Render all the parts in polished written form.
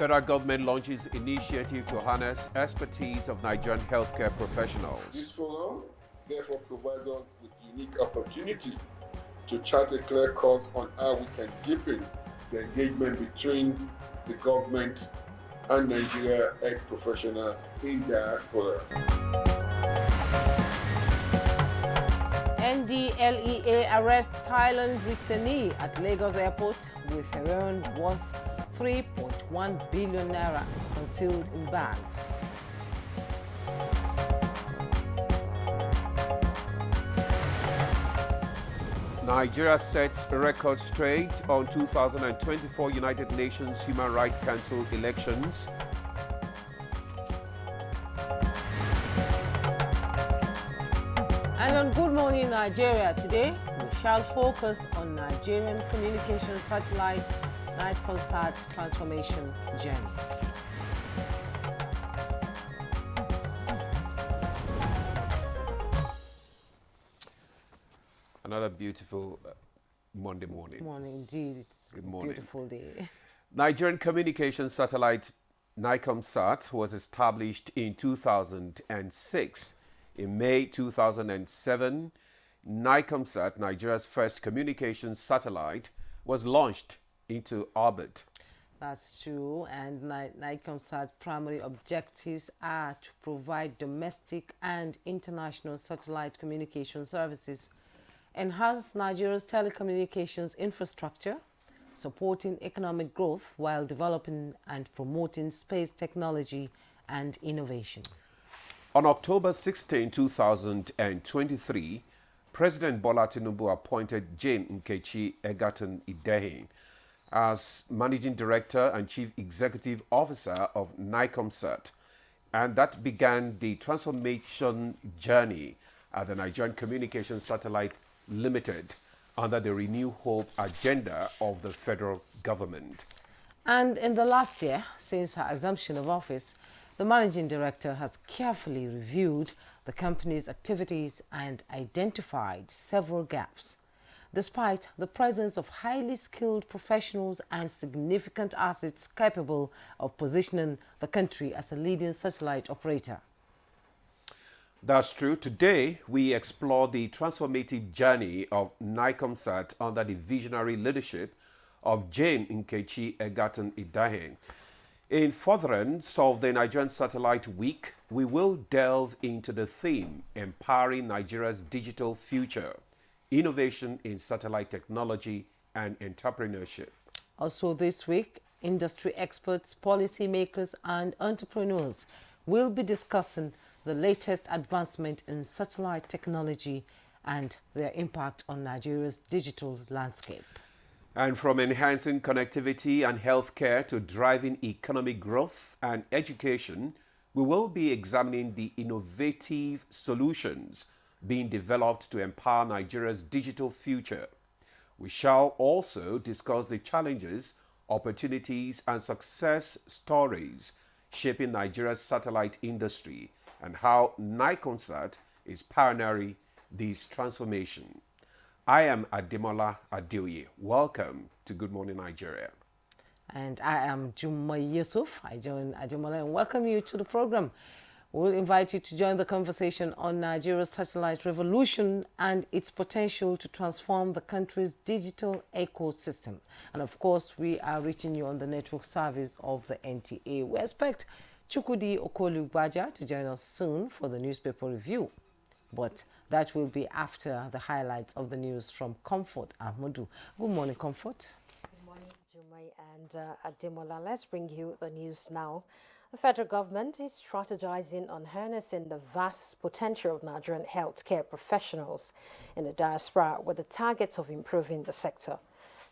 Federal government launches initiative to harness expertise of Nigerian healthcare professionals. This forum therefore provides us with the unique opportunity to chart a clear course on how we can deepen the engagement between the government and Nigeria health professionals in diaspora. NDLEA arrests Thailand returnee at Lagos Airport with heroin worth 3.1 billion naira concealed in bags. Nigeria sets record straight on 2024 United Nations Human Rights Council elections. And on Good Morning Nigeria today, we shall focus on Nigerian communications satellite Nigcomsat transformation journey. Another beautiful Monday morning. Morning, indeed. It's Good morning. A beautiful day. Nigerian communications satellite Nigcomsat was established in 2006. In May 2007, Nigcomsat, Nigeria's first communications satellite, was launched into orbit. That's true, and Nigcomsat's primary objectives are to provide domestic and international satellite communication services, enhance Nigeria's telecommunications infrastructure, supporting economic growth while developing and promoting space technology and innovation. On October 16, 2023, President Bola Tinubu appointed Jane Nkechi Egerton Idehin as Managing Director and Chief Executive Officer of Nigcomsat, and that began the transformation journey at the Nigerian Communications Satellite Limited under the Renew Hope agenda of the federal government. And in the last year, since her assumption of office, the Managing Director has carefully reviewed the company's activities and identified several gaps. Despite the presence of highly skilled professionals and significant assets capable of positioning the country as a leading satellite operator. That's true. Today, we explore the transformative journey of Nigcomsat under the visionary leadership of Jane Nkechi Egerton Idehin. In furtherance of the Nigerian Satellite Week, we will delve into the theme, Empowering Nigeria's Digital Future, Innovation in Satellite Technology and Entrepreneurship. Also this week, industry experts, policymakers and entrepreneurs will be discussing the latest advancement in satellite technology and their impact on Nigeria's digital landscape. And from enhancing connectivity and healthcare to driving economic growth and education, we will be examining the innovative solutions being developed to empower Nigeria's digital future. We shall also discuss the challenges, opportunities, and success stories shaping Nigeria's satellite industry and how Nigcomsat is pioneering this transformation. I am Ademola Adeoye. Welcome to Good Morning Nigeria. And I am Juma Yusuf. I join Ademola and welcome you to the program. We'll invite you to join the conversation on Nigeria's satellite revolution and its potential to transform the country's digital ecosystem. And of course, we are reaching you on the network service of the NTA. We expect Chukwudi Okolu-Gbaja to join us soon for the newspaper review. But that will be after the highlights of the news from Comfort Ahmadu. Good morning, Comfort. Good morning, Jumai and Ademola. Let's bring you the news now. The federal government is strategizing on harnessing the vast potential of Nigerian healthcare professionals in the diaspora with the targets of improving the sector.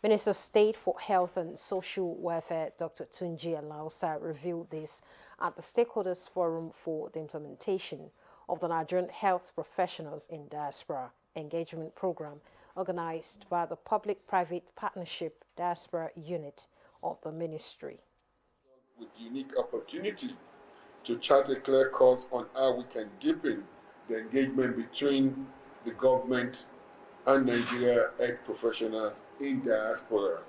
Minister of State for Health and Social Welfare, Dr. Tunji Alausa, revealed this at the Stakeholders Forum for the Implementation of the Nigerian Health Professionals in Diaspora Engagement Program, organized by the Public-Private Partnership Diaspora Unit of the Ministry. With the unique opportunity to chart a clear course on how we can deepen the engagement between the government and Nigeria health professionals in diaspora.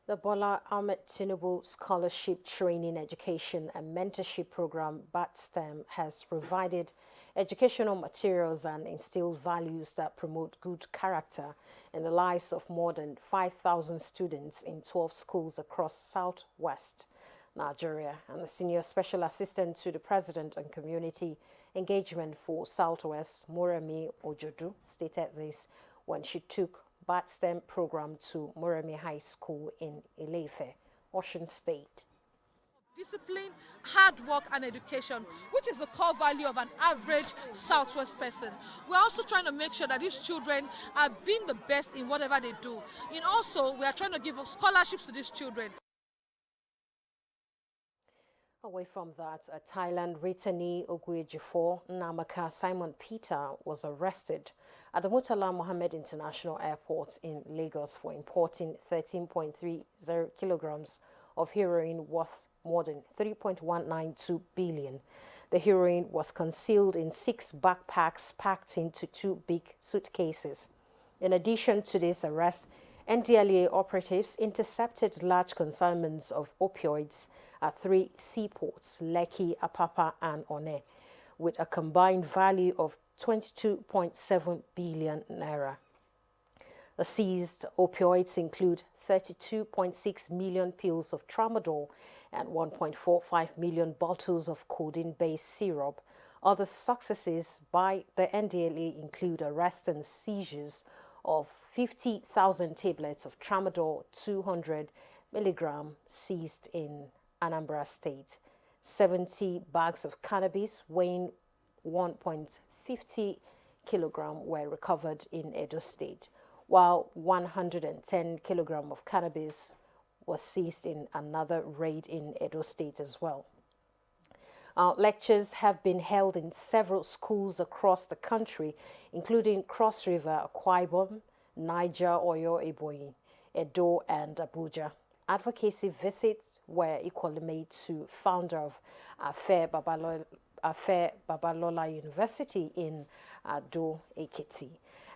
The Bola Ahmed Tinubu Scholarship Training Education and Mentorship Program, BATSTEM, has provided educational materials and instilled values that promote good character in the lives of more than 5,000 students in 12 schools across Southwest Nigeria. And the Senior Special Assistant to the President on Community Engagement for Southwest, Moremi Ojodu, stated this when she took BATSTEM program to Moremi High School in Ile-Ife, Osun State. Discipline, hard work and education, which is the core value of an average Southwest person. We're also trying to make sure that these children are being the best in whatever they do. And also, we are trying to give scholarships to these children. Away from that, a Thailand returnee Oguejifor Namaka Simon Peter was arrested at the Murtala Mohammed International Airport in Lagos for importing 13.30 kilograms of heroin worth more than 3.192 billion. The heroin was concealed in 6 backpacks packed into 2 big suitcases. In addition to this arrest, NDLEA operatives intercepted large consignments of opioids at 3 seaports, Lekki, Apapa, and One, with a combined value of 22.7 billion naira. The seized opioids include 32.6 million pills of tramadol and 1.45 million bottles of codeine-based syrup. Other successes by the NDLEA include arrests and seizures of 50,000 tablets of tramadol, 200 milligram seized in Anambra State. 70 bags of cannabis weighing 1.50 kilogram were recovered in Edo State, while 110 kilogram of cannabis was seized in another raid in Edo State as well. Lectures have been held in several schools across the country, including Cross River, Akwa Ibom, Niger, Oyo, Ebonyi, Edo, and Abuja. Advocacy visits were equally made to founder of Afe Babalola University in Ado Ekiti,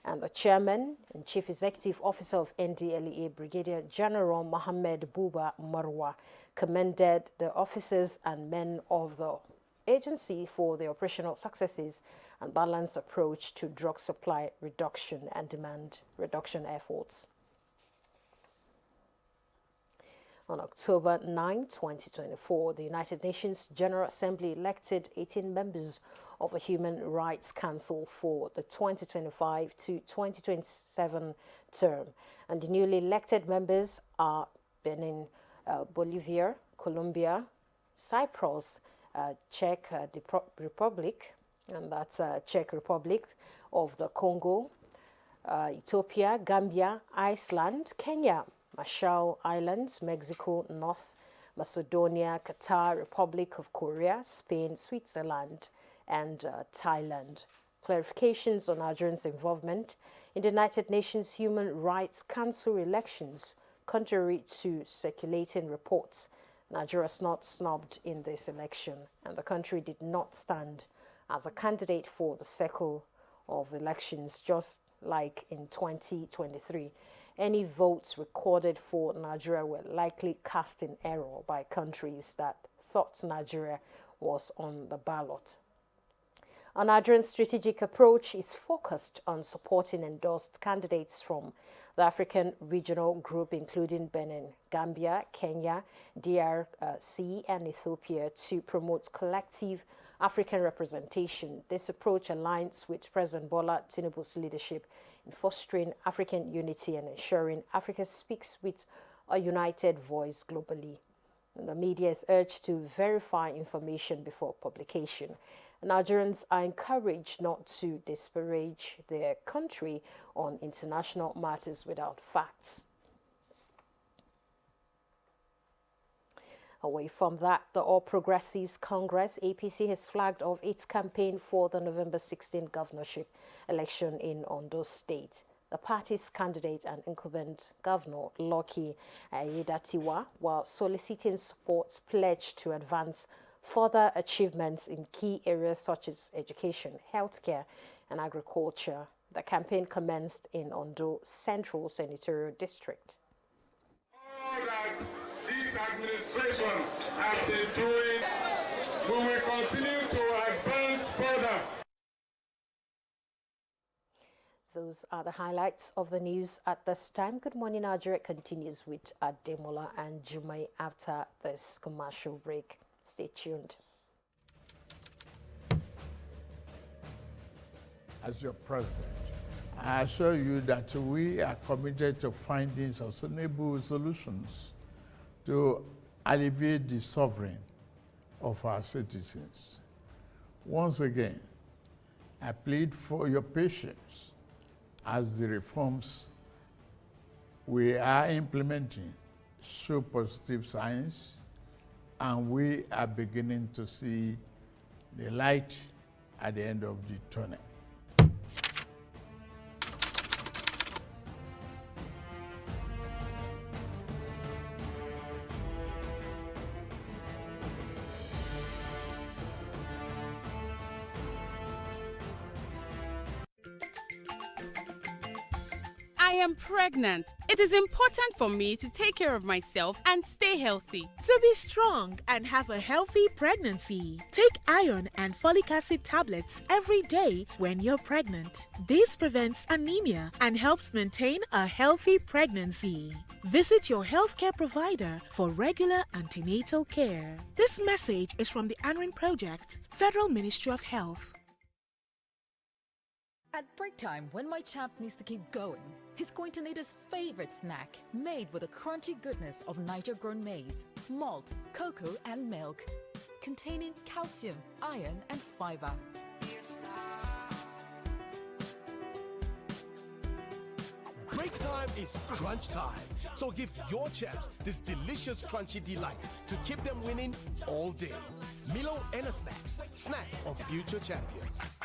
and the chairman and chief executive officer of NDLEA, Brigadier General Mohammed Buba Marwa, commended the officers and men of the agency for the operational successes and balanced approach to drug supply reduction and demand reduction efforts. On October 9, 2024, the United Nations General Assembly elected 18 members of the Human Rights Council for the 2025 to 2027 term. And the newly elected members are Benin, Bolivia, Colombia, Cyprus, Czech Republic, and that's Czech Republic of the Congo, Ethiopia, Gambia, Iceland, Kenya, Marshall Islands, Mexico, North Macedonia, Qatar, Republic of Korea, Spain, Switzerland, and Thailand. Clarifications on Nigerians' involvement in the United Nations Human Rights Council elections. Contrary to circulating reports, Nigeria was not snubbed in this election, and the country did not stand as a candidate for the cycle of elections, just like in 2023. Any votes recorded for Nigeria were likely cast in error by countries that thought Nigeria was on the ballot. Our Nigerian strategic approach is focused on supporting endorsed candidates from the African regional group, including Benin, Gambia, Kenya, DRC, and Ethiopia, to promote collective African representation. This approach aligns with President Bola Tinubu's leadership in fostering African unity and ensuring Africa speaks with a united voice globally. And the media is urged to verify information before publication. Nigerians are encouraged not to disparage their country on international matters without facts. Away from that, the All Progressives Congress, APC, has flagged off its campaign for the November 16 governorship election in Ondo State. The party's candidate and incumbent governor, Lucky Aiyedatiwa, while soliciting support, pledged to advance further achievements in key areas such as education, healthcare, and agriculture. The campaign commenced in Ondo Central Senatorial District. all that this administration has been doing, we will continue to advance further. Those are the highlights of the news at this time. Good Morning Nigeria continues with Ademola and Jumai after this commercial break. Stay tuned. As your president, I assure you that we are committed to finding sustainable solutions to alleviate the suffering of our citizens. Once again, I plead for your patience as the reforms we are implementing show positive signs, and we are beginning to see the light at the end of the tunnel. I am pregnant. It is important for me to take care of myself and stay healthy. To be strong and have a healthy pregnancy, take iron and folic acid tablets every day when you're pregnant. This prevents anemia and helps maintain a healthy pregnancy. Visit your healthcare provider for regular antenatal care. This message is from the ANRIN Project, Federal Ministry of Health. At break time, when my champ needs to keep going, he's going to need his favorite snack, made with the crunchy goodness of Niger-grown maize, malt, cocoa, and milk, containing calcium, iron, and fiber. Break time is crunch time, so give your champs this delicious crunchy delight to keep them winning all day. Milo and a Snacks, snack of future champions.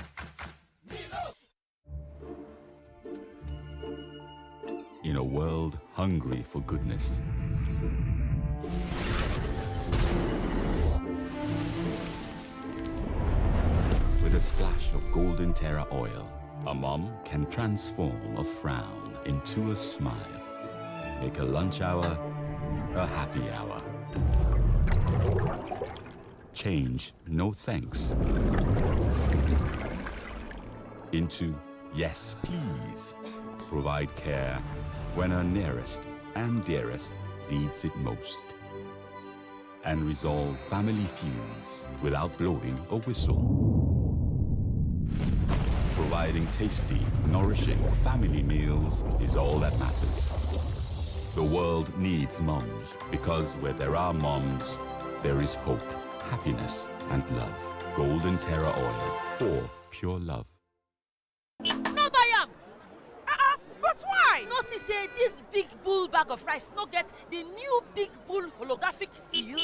Milo! In a world hungry for goodness, with a splash of golden Terra oil, a mom can transform a frown into a smile. Make a lunch hour a happy hour. Change no thanks into yes please. Provide care when our nearest and dearest needs it most. And resolve family feuds without blowing a whistle. Providing tasty, nourishing family meals is all that matters. The world needs moms, because where there are moms, there is hope, happiness, and love. Golden Terra Oil, or pure love. No buy am. But why? No see say this big bull bag of rice no get the new big bull holographic seal.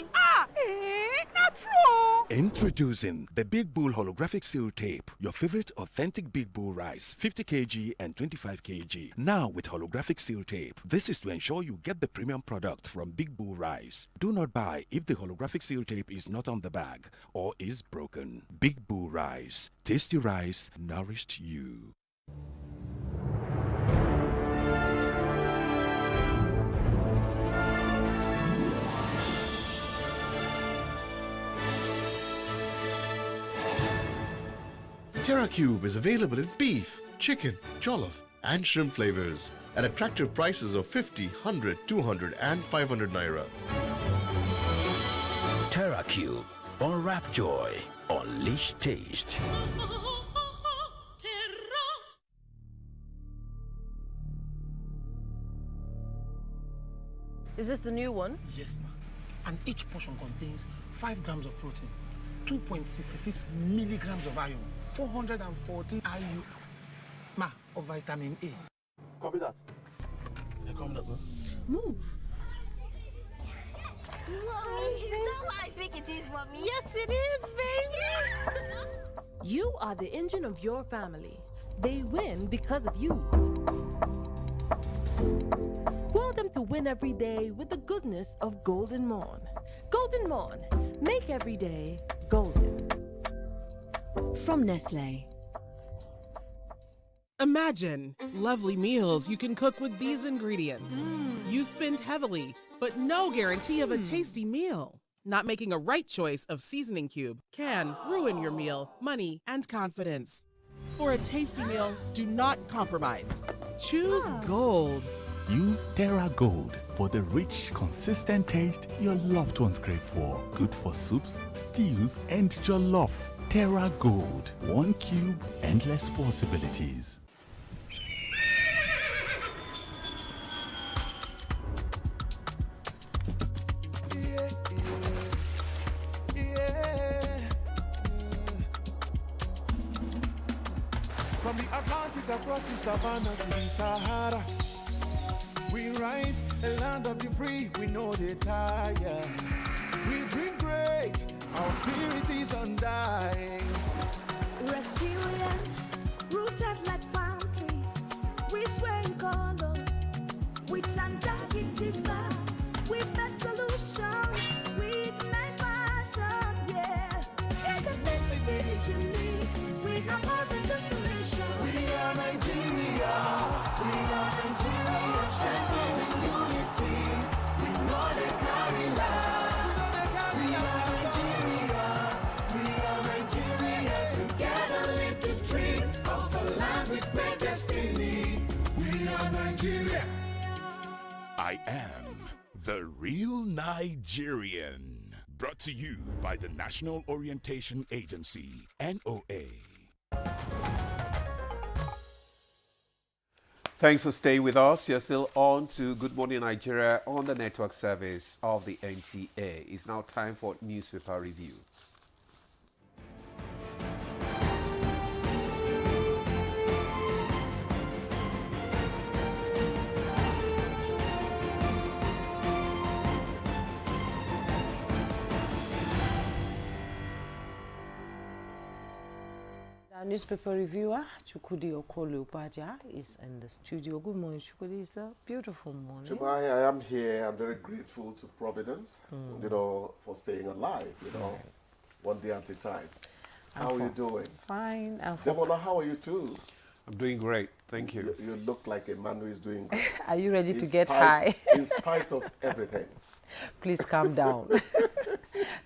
Not true. Introducing the Big Bull Holographic Seal Tape, your favorite authentic Big Bull rice, 50 kg and 25 kg. Now with holographic seal tape. This is to ensure you get the premium product from Big Bull Rice. Do not buy if the holographic seal tape is not on the bag or is broken. Big Bull Rice. Tasty rice nourished you. TerraCube is available in beef, chicken, jollof, and shrimp flavors at attractive prices of 50, 100, 200, and 500 naira. TerraCube. Unwrap joy. Unleash taste. Is this the new one? Yes, ma. And each portion contains 5 grams of protein, 2.66 milligrams of iron, 414 IU, ma, of vitamin A. Copy that. Yeah, copy that, man. Move. Mommy, is that what I think it is, Mommy? Yes, it is, baby. You are the engine of your family. They win because of you. Want them to win every day with the goodness of Golden Morn. Golden Morn, make every day golden. From Nestle. Imagine lovely meals you can cook with these ingredients. You spend heavily but no guarantee of a tasty meal. Not making a right choice of seasoning cube can ruin your meal, money, and confidence. For a tasty meal, do not compromise. Choose Gold. Use Terra Gold for the rich, consistent taste your loved ones crave for. Good for soups, stews, and jollof. Terra Gold. One cube, endless possibilities. From the Atlantic across the savannah to the Sahara, we rise, a land of the free, we know they tire. We dream great, our spirit is undying. Resilient, rooted like palm tree, we sway in colors, with undying demand. We make solutions, we ignite passion, yeah. Ethnicity is unique, we have more than just a nation. We are Nigeria, strengthening unity, we know they carry life. We are Nigeria, together live the dream of a land with great destiny. We are Nigeria. I am the real Nigerian. Brought to you by the National Orientation Agency, NOA. Thanks for staying with us. You're still on to Good Morning Nigeria on the network service of the NTA. It's now time for newspaper review. Our newspaper reviewer, Chukudi Okolo-Upaja, is in the studio. Good morning, Chukudi. It's a beautiful morning. Chumai, I am here. I'm very grateful to Providence, for staying alive, one day at a time. How are you doing? Fine. Demola, how are you too? I'm doing great. Thank you. You look like a man who is doing great. Are you ready to get high? In spite of everything. Please calm down.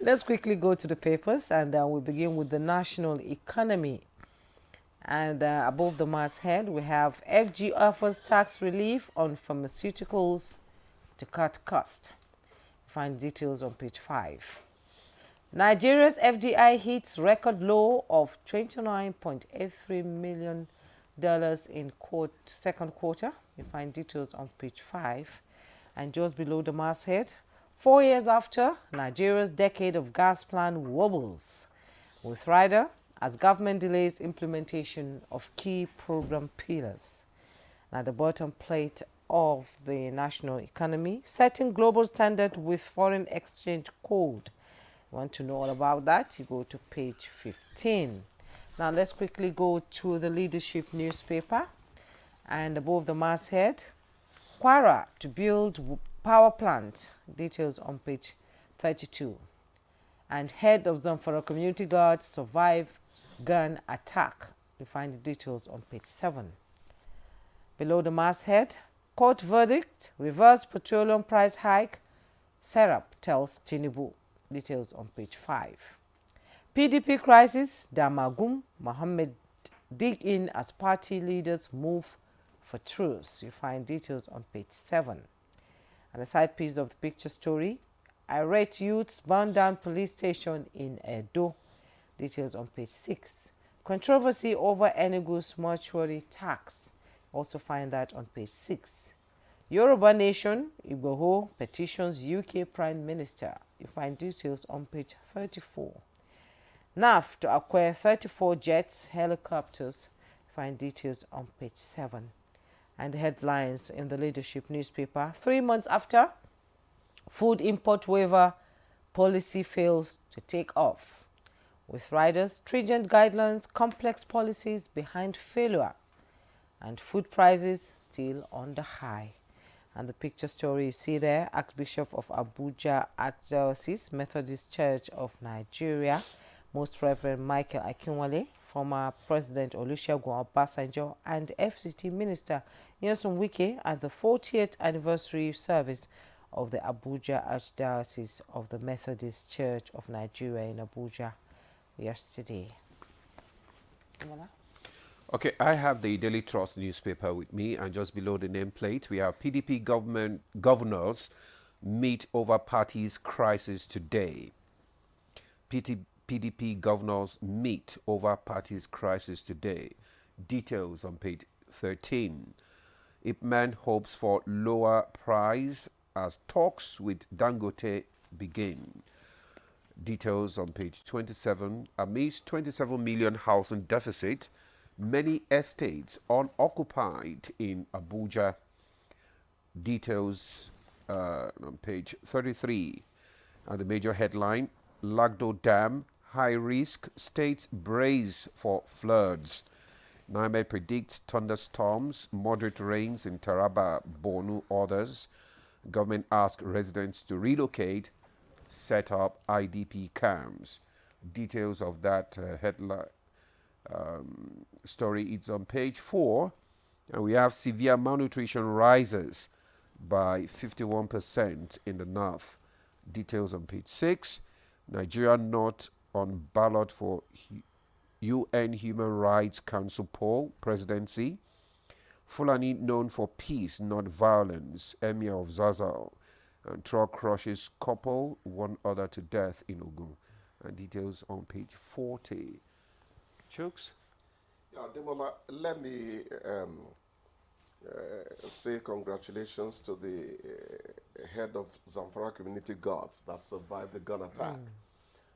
Let's quickly go to the papers, and we begin with the national economy. And above the masthead, we have FG offers tax relief on pharmaceuticals to cut cost. Find details on page 5. Nigeria's FDI hits record low of $29.83 million in second quarter. You find details on page 5. And just below the masthead, 4 years after, Nigeria's decade of gas plan wobbles, with rider as government delays implementation of key program pillars. At the bottom plate of the national economy, setting global standard with foreign exchange code. You want to know all about that? You go to page 15. Now let's quickly go to the leadership newspaper. And above the masthead, Kwara to build power plant. Details on page 32. And head of Zamfara Community Guards survive gun attack. You find the details on page 7. Below the masthead, court verdict, reverse petroleum price hike, Serap tells Tinubu. Details on page 5. PDP crisis, Damagum, Mohammed dig in as party leaders move for truce. You find details on page 7. And a side piece of the picture story, irate youths burn down police station in Edo. Details on page 6. Controversy over Enugu's mortuary tax. Also find that on page 6. Yoruba Nation, Igboho petitions UK Prime Minister. You find details on page 34. NAF to acquire 34 jets, helicopters. You find details on page 7. And the headlines in the leadership newspaper. 3 months after, food import waiver policy fails to take off. With riders, stringent guidelines, complex policies behind failure, and food prices still on the high. And the picture story you see there, Archbishop of Abuja Archdiocese Methodist Church of Nigeria, Most Reverend Michael Akinwale, former President Olusegun Obasanjo, and FCT Minister Nyesom Wike at the 40th anniversary service of the Abuja Archdiocese of the Methodist Church of Nigeria in Abuja yesterday. Okay, I have the Daily Trust newspaper with me, and just below the nameplate, we have PDP governors meet over party's crisis today. PDP governors meet over party's crisis today. Details on page 13. Ipman hopes for lower price as talks with Dangote begin. Details on page 27. Amidst 27 million housing deficit, many estates unoccupied in Abuja. Details on page 33. And the major headline, Lagdo Dam, high risk, states brace for floods. NIMED predicts thunderstorms, moderate rains in Taraba, Borno, others. Government asks residents to relocate, set up IDP camps. Details of that headline story is on page 4. And we have severe malnutrition rises by 51% in the north. Details on page 6. Nigeria not on ballot for UN Human Rights Council poll presidency. Fulani known for peace, not violence. Emir of Zazal. And truck crushes couple, one other to death in Ogun. And details on page 40. Chooks? Yeah, Demola, let me say congratulations to the head of Zamfara Community Guards that survived the gun attack.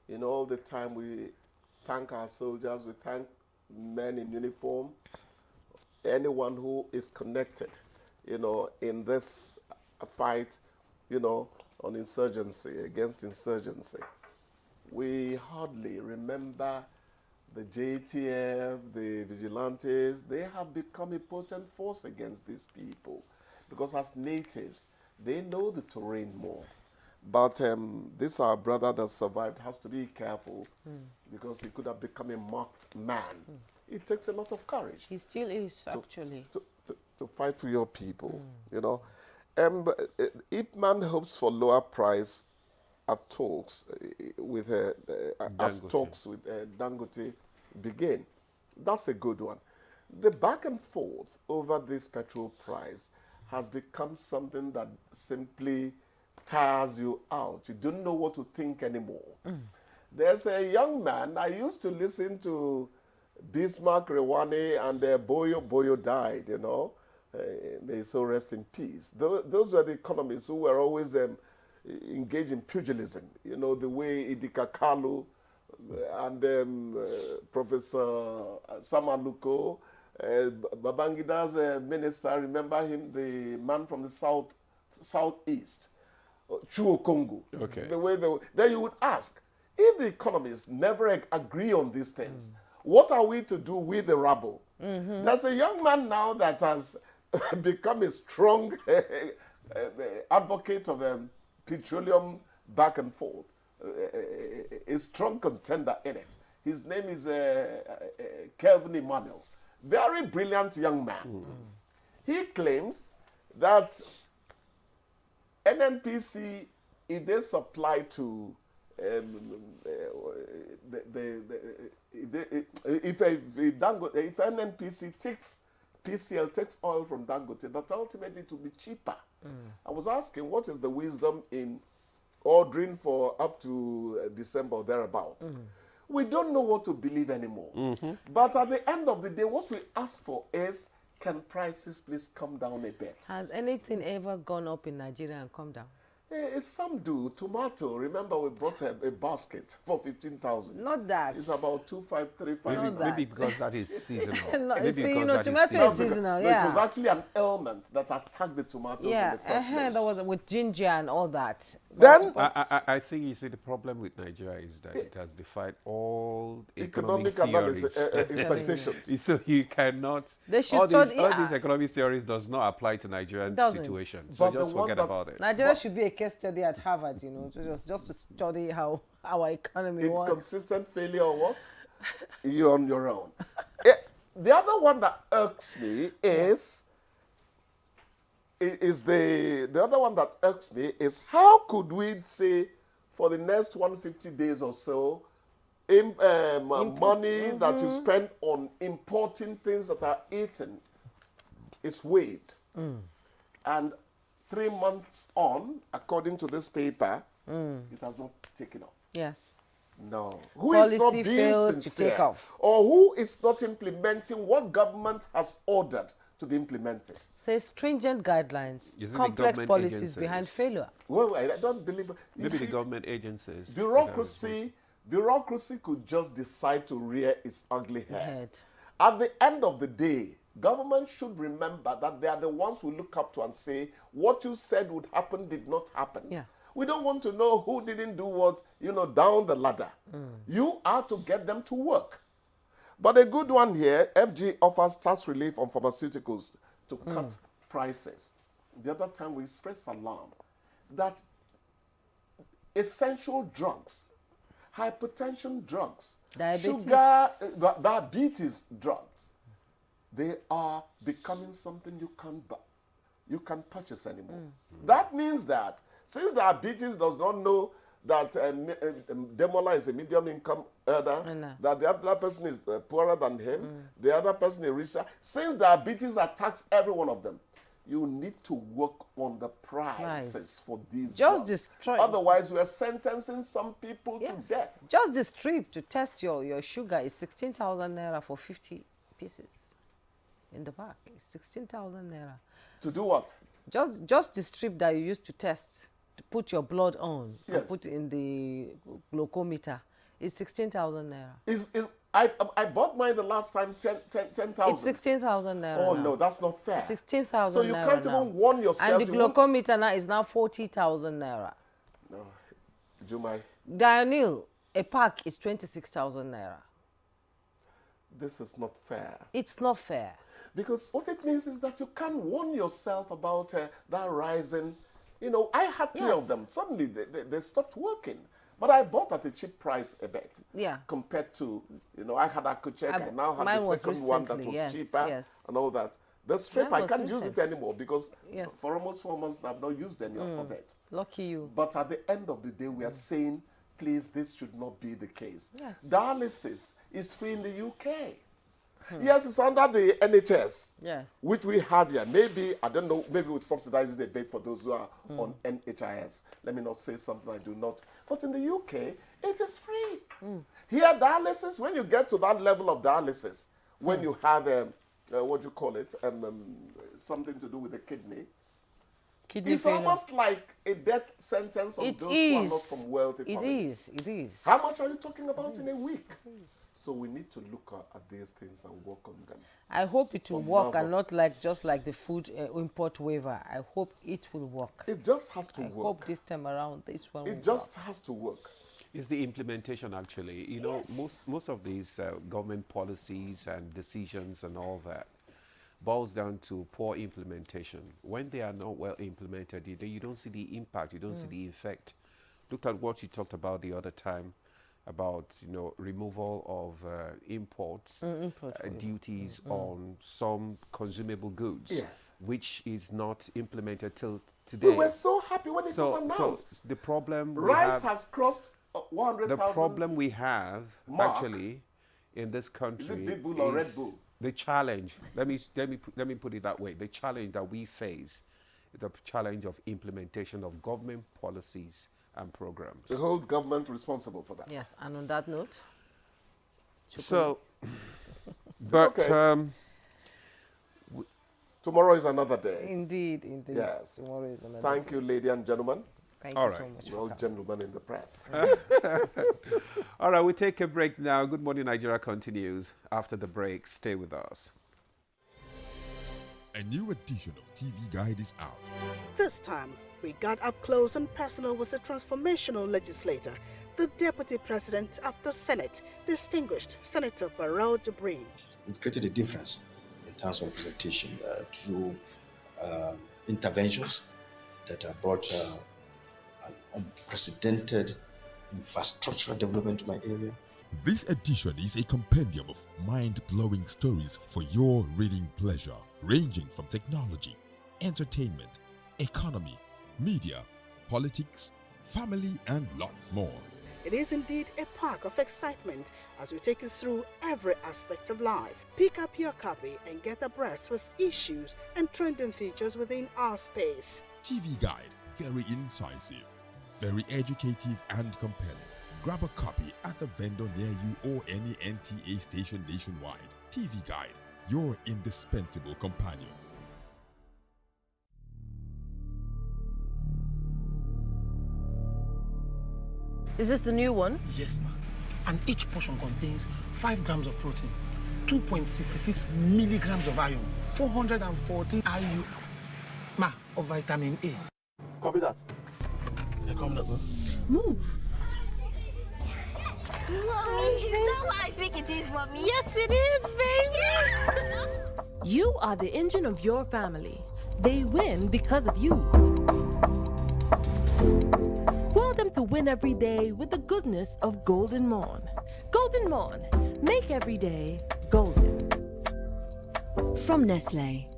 You know, all the time we thank our soldiers, we thank men in uniform, anyone who is connected, you know, in this fight, you know, on insurgency, against insurgency. We hardly remember the JTF, the vigilantes. They have become a potent force against these people because as natives, they know the terrain more. But this our brother that survived has to be careful because he could have become a marked man. It takes a lot of courage. He still is, actually. To fight for your people, you know. Ipman hopes for lower price at talks with Dangote begin. That's a good one. The back and forth over this petrol price has become something that simply tires you out. You don't know what to think anymore. There's a young man, I used to listen to Bismarck Rewani, and Boyo died, you know. May so rest in peace. Those were the economists who were always engaged in pugilism. You know, the way Idika Kalu and Professor Samaluko, Babangida's minister, remember him, the man from the southeast, Chuo Kongo. Okay. Then you would ask, if the economists never agree on these things, what are we to do with the rabble? There's a young man now that has become a strong advocate of petroleum back and forth, a strong contender in it. His name is Kelvin Emmanuel. Very brilliant young man. He claims that NNPC, if they supply to if NNPC takes PCL takes oil from Dangote, that ultimately it will be cheaper. I was asking, what is the wisdom in ordering for up to December or thereabout? We don't know what to believe anymore. But at the end of the day, what we ask for is, can prices please come down a bit? Has anything ever gone up in Nigeria and come down? Some do. Tomato, remember we brought a basket for 15,000. Not that. It's about 2,535. Maybe because that is seasonal. Maybe because tomato is seasonal, yeah. It was actually an ailment that attacked the tomatoes in the first place. That was with ginger and all that. Then I think you see the problem with Nigeria is that it has defied all economic theories. Expectations. So you cannot. All these economic theories does not apply to Nigerian situation. So just forget about it. Nigeria should be a case study at Harvard, you know, just to study how our economy works. Inconsistent failure or what? You're on your own. The other one that irks me is is the other one that irks me is how could we say for the next 150 days or so, money that you spend on importing things that are eaten is waived. And 3 months on, according to this paper, it has not taken off. Yes. No. Who is not Policy being fails sincere, to take off. or who is not implementing what government has ordered to be implemented? Say stringent guidelines, Is it the complex government policies agencies? behind failure. Well, I don't believe. Maybe the government agencies. Bureaucracy could just decide to rear its ugly head. Head. At the end of the day, government should remember that they are the ones who look up to and say, what you said would happen did not happen. Yeah. We don't want to know who didn't do what, down the ladder. You are to get them to work. But a good one here, FG offers tax relief on pharmaceuticals to cut prices. The other time we expressed alarm that essential drugs, hypertension drugs, diabetes drugs, they are becoming something you can't purchase anymore. That means that since diabetes does not know that Demola is a medium income earner, that the other person is poorer than him, the other person is richer, since diabetes attacks every one of them, you need to work on the prices for these drugs. Otherwise, we are sentencing some people to death. Just the strip to test your sugar is 16,000 naira for 50 pieces in the bag. It's 16,000 naira. To do what? Just the strip that you used to test, to put your blood on and put in the glucometer is 16,000 naira. I bought mine the last time 10,000. It's 16,000 naira. Oh now. no, that's not fair. 16,000 So you naira can't now. even warn yourself. And the glucometer now is now 40,000 naira. No, Jumai. Dionil, a pack is 26,000 naira. This is not fair. It's not fair. Because what it means is that you can't warn yourself about that rising. I had three of them. Suddenly they stopped working. But I bought at a cheap price a bit. Yeah. Compared to, I had Akuchek, I now have the second one that was cheaper and all that. The strip, I can't use it anymore because for almost 4 months I've not used any of it. Lucky you. But at the end of the day, we are saying, please, this should not be the case. Yes. Dialysis is free in the UK. Yes, it's under the NHS, which we have here. Maybe, I don't know, maybe we'll subsidize it a bit for those who are on NHIS. Let me not say something I do not. But in the UK, it is free. Here, dialysis, when you get to that level of dialysis, when you have, what do you call it, something to do with the kidney it's failure. Almost like a death sentence on those who are not from wealthy families. It is. How much are you talking about in a week? So we need to look at these things and work on them. I hope it will work and not just like the food import waiver. I hope it will work. It just has to work. I hope this time around this one It just has to work. It's the implementation, actually. Most of these government policies and decisions and all that boils down to poor implementation. When they are not well implemented, you don't see the impact, you don't see the effect. Look at what you talked about the other time about removal of imports duties on some consumable goods, which is not implemented till today. We were so happy when it was announced. So the problem rice has crossed 100,000. The problem we have actually in this country is it Big Bull or Red Bull? The challenge, let me put it that way, the challenge that we face is the challenge of implementation of government policies and programs. The whole government responsible for that. Yes, and on that note. So, but tomorrow is another day. Indeed. Yes. Tomorrow is another Thank day. you, ladies and gentlemen. Thank you so much. Well, gentlemen in the press. All right, we take a break now. Good Morning Nigeria continues after the break. Stay with us. A new edition of TV Guide is out. This time, we got up close and personal with a transformational legislator, the Deputy President of the Senate, distinguished Senator Barrow Jibrin. It created a difference in terms of representation through interventions that have brought an unprecedented infrastructural development to my area. This edition is a compendium of mind-blowing stories for your reading pleasure, ranging from technology, entertainment, economy, media, politics, family, and lots more. It is indeed a park of excitement as we take you through every aspect of life. Pick up your copy and get abreast with issues and trending features within our space. TV Guide, very incisive, very educative and compelling. Grab a copy at the vendor near you or any NTA station nationwide. TV Guide, your indispensable companion. Is this the new one? Yes, ma. And each portion contains 5 grams of protein, 2.66 milligrams of iron, 414 IU, ma, of vitamin A. Copy that. Yeah, come that, man. Move. Mommy, is that what I think it is, Mommy? Yes, it is, baby. You are the engine of your family. They win because of you. Will them to win every day with the goodness of Golden Morn. Golden Morn, make every day golden. From Nestlé.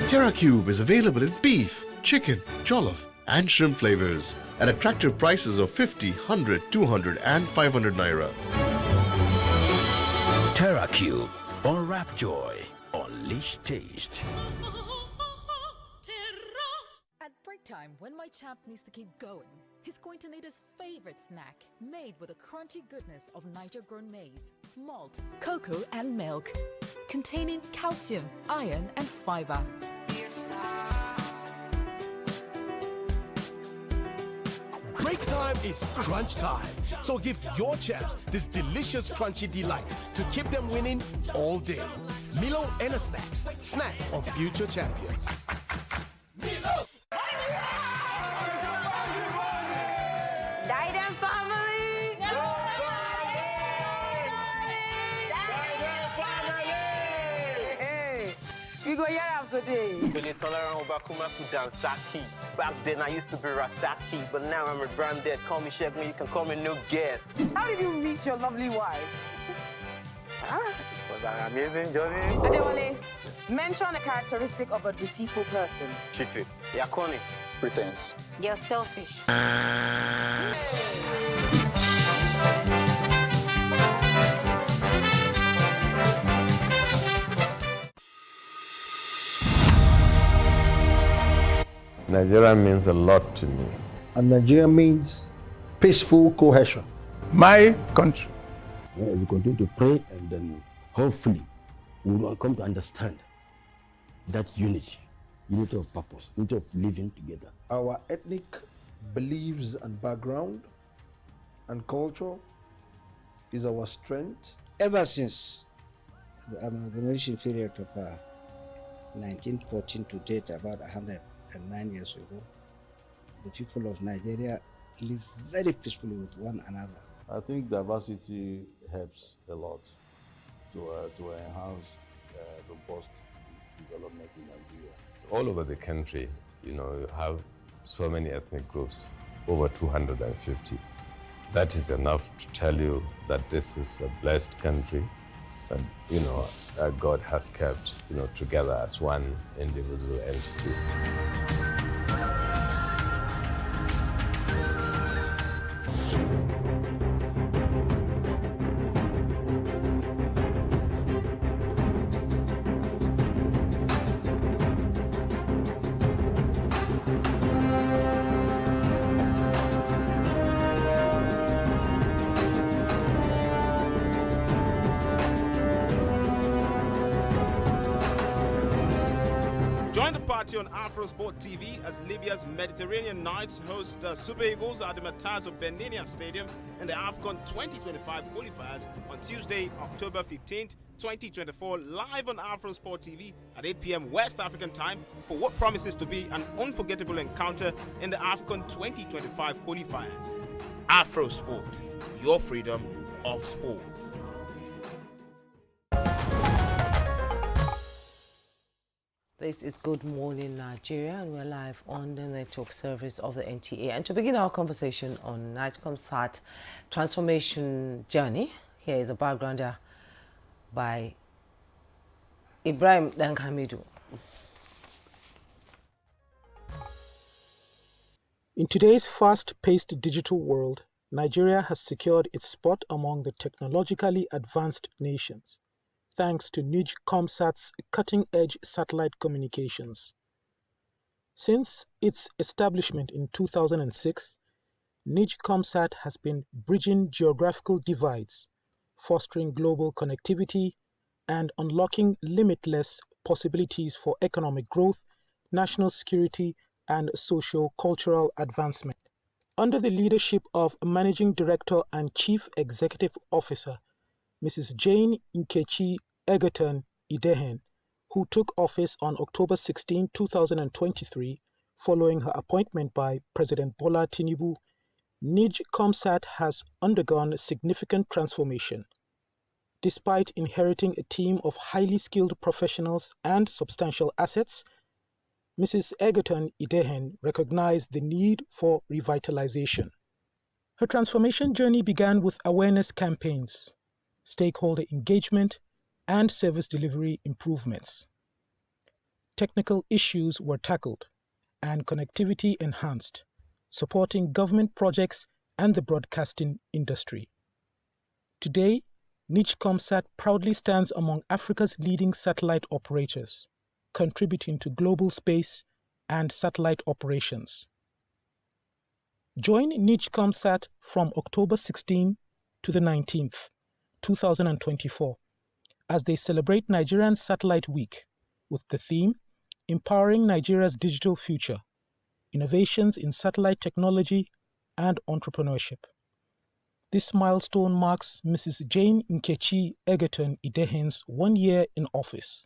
TerraCube is available in beef, chicken, jollof, and shrimp flavors at attractive prices of 50, 100, 200, and 500 naira. TerraCube. Unwrap joy. Unleash taste. At break time, when my champ needs to keep going, he's going to need his favorite snack, made with the crunchy goodness of Niger-grown maize, malt, cocoa, and milk, containing calcium, iron, and fiber. Break time is crunch time. So give your champs this delicious crunchy delight to keep them winning all day. Milo and a snacks. Snack of future champions. Diadem family! Hey, we go here today. Back then I used to be Rasaki, but now I'm rebranded. Call me Shegun, you can call me No Guest. How did you meet your lovely wife? It was an amazing journey. Adewale, mention a characteristic of a deceitful person. Cheating. Yakoni. Pretense. You're selfish. Nigeria means a lot to me. And Nigeria means peaceful cohesion. My country. We continue to pray, and then hopefully we will come to understand that unity of purpose, unity of living together. Our ethnic beliefs and background and culture is our strength. Ever since the amalgamation period of 1914 to date, about 109 years ago, the people of Nigeria live very peacefully with one another. I think diversity helps a lot to enhance robust development in Nigeria. All over the country, you have so many ethnic groups, over 250. That is enough to tell you that this is a blessed country, and that God has kept, together as one indivisible entity. Join the party on AfroSport TV as Libya's Mediterranean Knights host the Super Eagles at the Matazo Benania Stadium in the AFCON 2025 qualifiers on Tuesday, October 15th, 2024, live on AfroSport TV at 8 p.m. West African time for what promises to be an unforgettable encounter in the AFCON 2025 qualifiers. AfroSport, your freedom of sport. This is Good Morning Nigeria, and we're live on the network service of the NTA. And to begin our conversation on Nigcomsat transformation journey, here is a backgrounder by Ibrahim Dankamidu. In today's fast-paced digital world, Nigeria has secured its spot among the technologically advanced nations, thanks to Nigcomsat's cutting-edge satellite communications. Since its establishment in 2006, Nigcomsat has been bridging geographical divides, fostering global connectivity, and unlocking limitless possibilities for economic growth, national security, and socio-cultural advancement. Under the leadership of Managing Director and Chief Executive Officer, Mrs. Jane Nkechi Egerton Idehen, who took office on October 16, 2023, following her appointment by President Bola Tinubu, Nigcomsat has undergone significant transformation. Despite inheriting a team of highly skilled professionals and substantial assets, Mrs. Egerton Idehen recognized the need for revitalization. Her transformation journey began with awareness campaigns, stakeholder engagement, and service delivery improvements. Technical issues were tackled and connectivity enhanced, supporting government projects and the broadcasting industry. Today, Nigcomsat proudly stands among Africa's leading satellite operators, contributing to global space and satellite operations. Join Nigcomsat from October 16 to the 19th, 2024, as they celebrate Nigerian Satellite Week with the theme Empowering Nigeria's Digital Future, Innovations in Satellite Technology and Entrepreneurship. This milestone marks Mrs. Jane Nkechi Egerton Idehen's 1 year in office.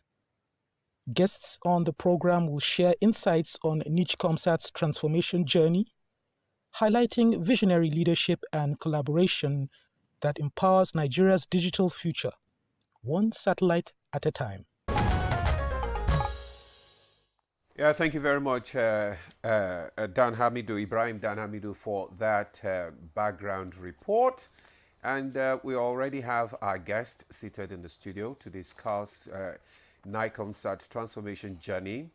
Guests on the program will share insights on Nigcomsat's transformation journey, highlighting visionary leadership and collaboration that empowers Nigeria's digital future, one satellite at a time. Yeah, thank you very much, Dan Hamidu, Ibrahim Dan Hamidu, for that background report. And we already have our guest seated in the studio to discuss Nigcomsat's transformation journey.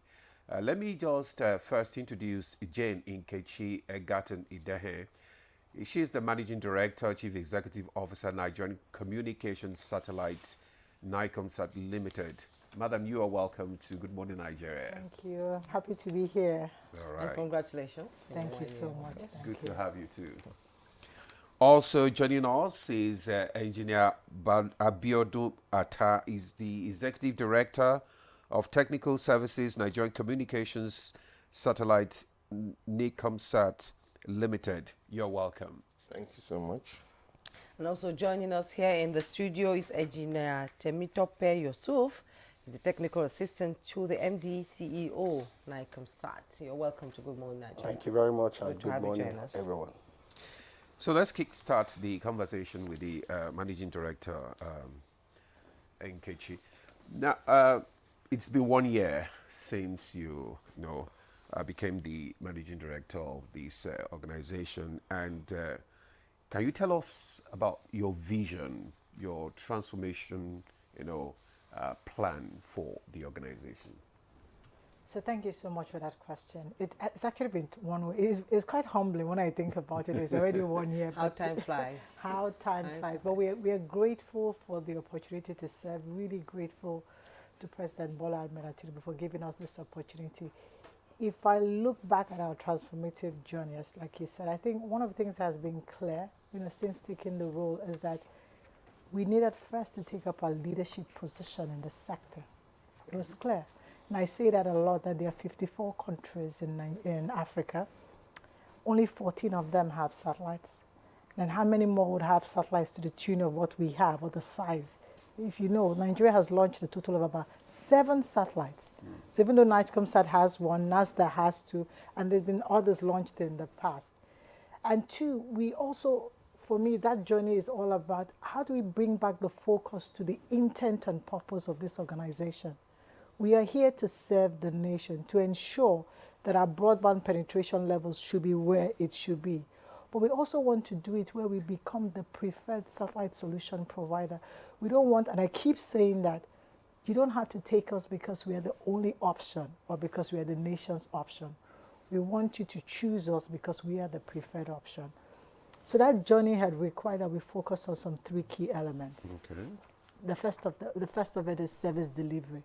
Let me just first introduce Jane Nkechi Egerton Idehen. She is the Managing Director, Chief Executive Officer, Nigerian Communications Satellite, Nigcomsat Limited. Madam, you are welcome to Good Morning Nigeria. Thank you. Happy to be here. All right. And congratulations. Thank you so much. Good to have you too. Also joining us is Engineer Abiodun Atta, is the Executive Director of Technical Services, Nigerian Communications Satellite, Nigcomsat Limited. You're welcome. Thank you so much. And also joining us here in the studio is Engineer Temitope Yusuf, the Technical Assistant to the MD CEO, Nigcomsat. You're welcome to Good Morning Nigeria. Thank you very much, and good morning, everyone. So let's kickstart the conversation with the Managing Director, Nkechi. Now, it's been 1 year since you became the Managing Director of this organization, and can you tell us about your vision, your transformation, plan for the organization? So thank you so much for that question. It's actually been it's quite humbling when I think about it. It's already 1 year. How time flies. How time flies. But we are grateful for the opportunity to serve, really grateful to President Bola Tinubu for giving us this opportunity. If I look back at our transformative journey, as like you said, I think one of the things that has been clear, since taking the role, is that we needed first to take up a leadership position in the sector. It was clear. And I say that a lot, that there are 54 countries in Africa. Only 14 of them have satellites. Then how many more would have satellites to the tune of what we have, or the size? If you know, Nigeria has launched a total of about 7 satellites. So even though Nigcomsat has 1, NASDA has 2, and there have been others launched in the past. And 2, we also, for me, that journey is all about how do we bring back the focus to the intent and purpose of this organization, We are here to serve the nation, to ensure that our broadband penetration levels should be where it should be. But we also want to do it where we become the preferred satellite solution provider. We don't want, and I keep saying that, you don't have to take us because we are the only option or because we are the nation's option. We want you to choose us because we are the preferred option. So that journey had required that we focus on some 3 key elements. Okay. The first of it is service delivery.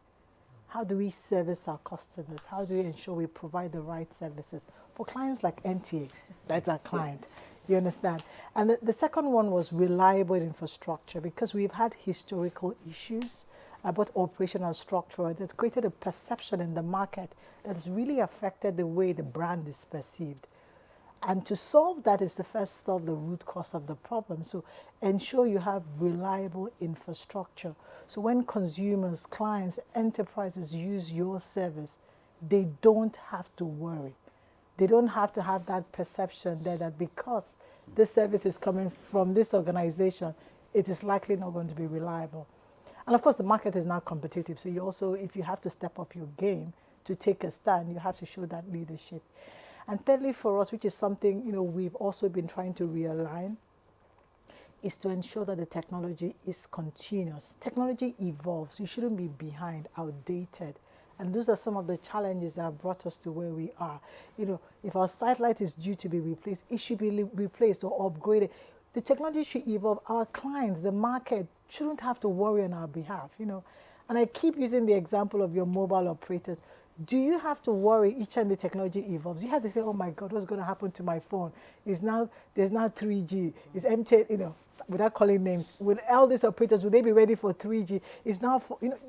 How do we service our customers? How do we ensure we provide the right services? For clients like NTA, that's our client, you understand? And the second one was reliable infrastructure, because we've had historical issues about operational structure that's created a perception in the market that's really affected the way the brand is perceived. And to solve that is to first solve the root cause of the problem. So ensure you have reliable infrastructure. So when consumers, clients, enterprises use your service, they don't have to worry. They don't have to have that perception there that because this service is coming from this organization, it is likely not going to be reliable. And of course, the market is now competitive. So you also, if you have to step up your game to take a stand, you have to show that leadership. And thirdly, for us, which is something we've also been trying to realign, is to ensure that the technology is continuous. Technology evolves. You shouldn't be behind, outdated. And those are some of the challenges that have brought us to where we are. If our satellite is due to be replaced, it should be replaced or upgraded. The technology should evolve. Our clients, the market, shouldn't have to worry on our behalf, And I keep using the example of your mobile operators. Do you have to worry each time the technology evolves? You have to say, oh my God, what's going to happen to my phone? There's now 3G. It's MTN, without calling names. With all these operators, will they be ready for 3G? It's now,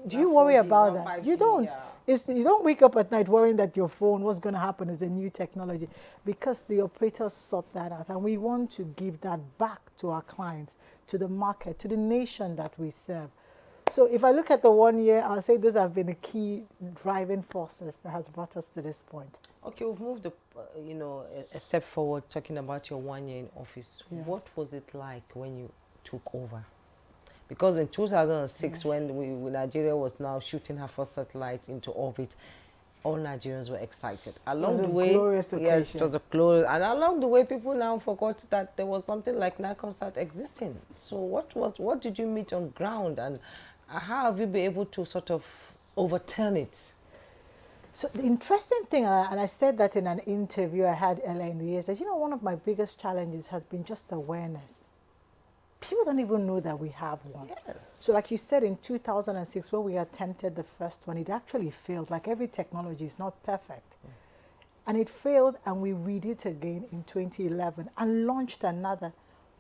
do you worry 4G, about now that? 5G, You don't. yeah. You don't wake up at night worrying that your phone, what's going to happen is a new technology, because the operators sort that out. And we want to give that back to our clients, to the market, to the nation that we serve. So if I look at the 1 year, I'll say those have been the key driving forces that has brought us to this point. Okay, we've moved, a step forward talking about your 1 year in office. Yeah. What was it like when you took over? Because in 2006, when Nigeria was now shooting her first satellite into orbit, all Nigerians were excited. Along the way, glorious occasion. yes, it was a glorious, and along the way, people now forgot that there was something like Nigcomsat existing. So what did you meet on ground, and how have you been able to sort of overturn it? So the interesting thing, and I said that in an interview I had earlier in the year, is that one of my biggest challenges has been just awareness. People don't even know that we have one. Yes. So like you said, in 2006, when we attempted the first one, it actually failed. Like every technology is not perfect. And it failed, and we redid it again in 2011 and launched another.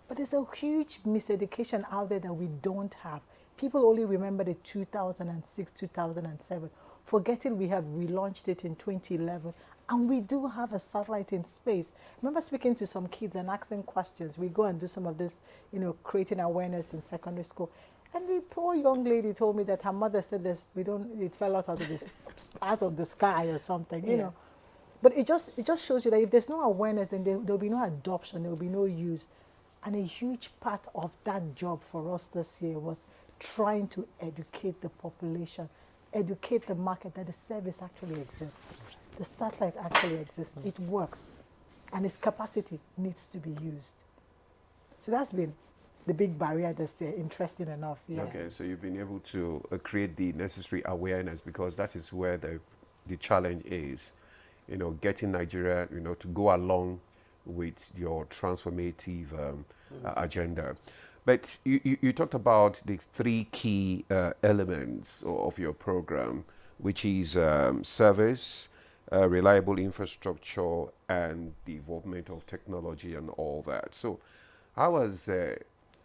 But there's a huge miseducation out there that we don't have. People only remember the 2006, 2007, forgetting we have relaunched it in 2011. And we do have a satellite in space. I remember speaking to some kids and asking questions. We go and do some of this, creating awareness in secondary school. And the poor young lady told me that her mother said this, it fell out of the sky or something, But it just shows you that if there's no awareness, then there'll be no adoption, there'll be no use. And a huge part of that job for us this year was trying to educate the population, educate the market that the service actually exists. The satellite actually exists. It works. And its capacity needs to be used. So that's been the big barrier this year, interesting enough. Yeah. Okay, so you've been able to create the necessary awareness, because that is where the challenge is, getting Nigeria, to go along with your transformative agenda. But you talked about the 3 key elements of your program, which is service, reliable infrastructure, and the involvement of technology and all that. So how has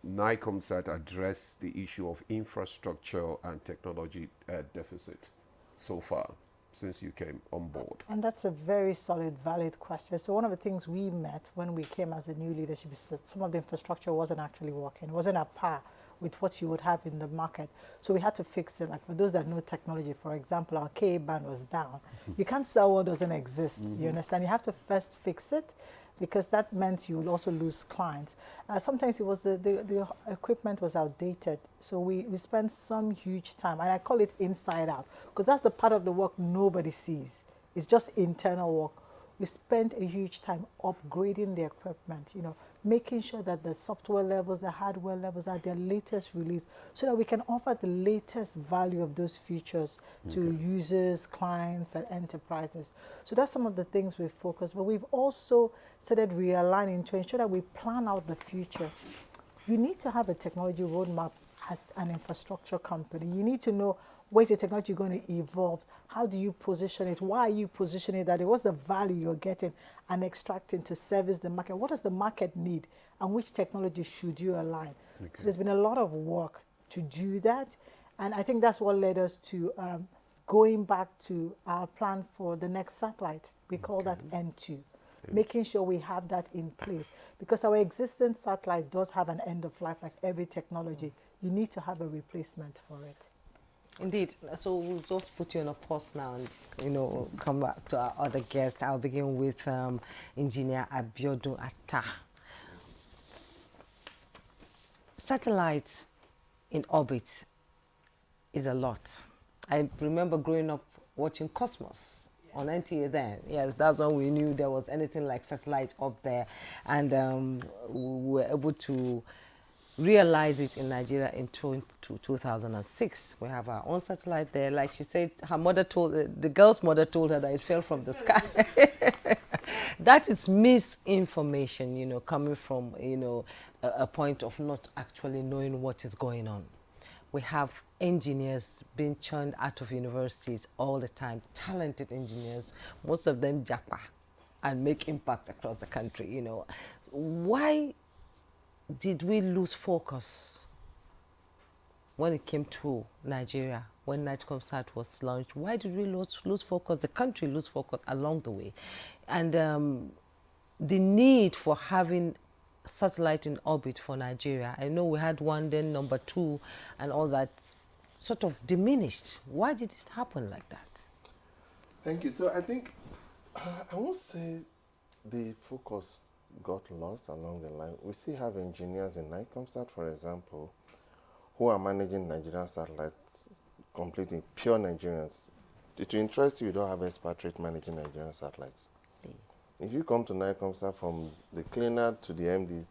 Nigcomsat addressed the issue of infrastructure and technology deficit so far since you came on board? And that's a very solid, valid question. So one of the things we met when we came as a new leadership is that some of the infrastructure wasn't actually working, wasn't at par with what you would have in the market. So we had to fix it. Like for those that know technology, for example, our KA band was down. You can't sell what doesn't exist. You understand? You have to first fix it, because that meant you would also lose clients. Sometimes it was the equipment was outdated. So we spent some huge time, and I call it inside out, because that's the part of the work nobody sees. It's just internal work. We spent a huge time upgrading the equipment, you know, making sure that the software levels, the hardware levels are their latest release, so that we can offer the latest value of those features to users, clients, and enterprises. So that's some of the things we've focused, but we've also started realigning to ensure that we plan out the future. You need to have a technology roadmap as an infrastructure company. You need to know where's the technology going to evolve. How do you position it? Why are you positioning it that way? What's the value you're getting and extracting to service the market? What does the market need? And which technology should you align? So there's been a lot of work to do that. And I think that's what led us to going back to our plan for the next satellite. We call that N2. Making sure we have that in place. Because our existing satellite does have an end of life, like every technology. You need to have a replacement for it. Indeed. So we'll just put you on a pause now and, you know, come back to our other guest. I'll begin with Engineer Abiodun Atta. Satellites in orbit is a lot. I remember growing up watching Cosmos on NTA then. Yes, that's when we knew there was anything like satellite up there. And we were able to realize it in Nigeria in 2006. We have our own satellite there. Like she said, her mother told, the girl's mother told her that it fell from the sky. That is misinformation, you know, coming from, you know, a point of not actually knowing what is going on. We have engineers being churned out of universities all the time, talented engineers, most of them japa, and make impact across the country, you know. Why did we lose focus when it came to Nigeria, when Nigcomsat was launched? Why did we lose focus, the country lose focus along the way? And the need for having satellite in orbit for Nigeria, I know we had one, then number two, and all that sort of diminished. Why did it happen like that? Thank you. So I think, I won't say the focus got lost along the line. We still have engineers in Nigcomsat, for example, who are managing Nigerian satellites completely, pure Nigerians. To interest you, you don't have expatriate managing Nigerian satellites. If you come to Nigcomsat, from the cleaner to the MD,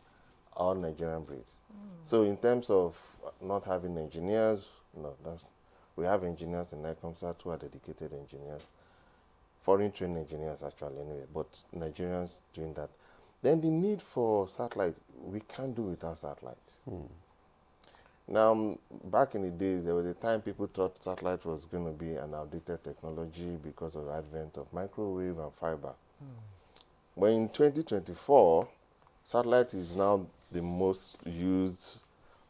all Nigerian breeds. So in terms of not having engineers, no, we have engineers in Nigcomsat who are dedicated engineers, foreign trained engineers actually anyway, but Nigerians doing that. Then the need for satellite, we can't do without satellite. Now, back in the days, there was a time people thought satellite was going to be an outdated technology because of the advent of microwave and fiber. But in 2024, satellite is now the most used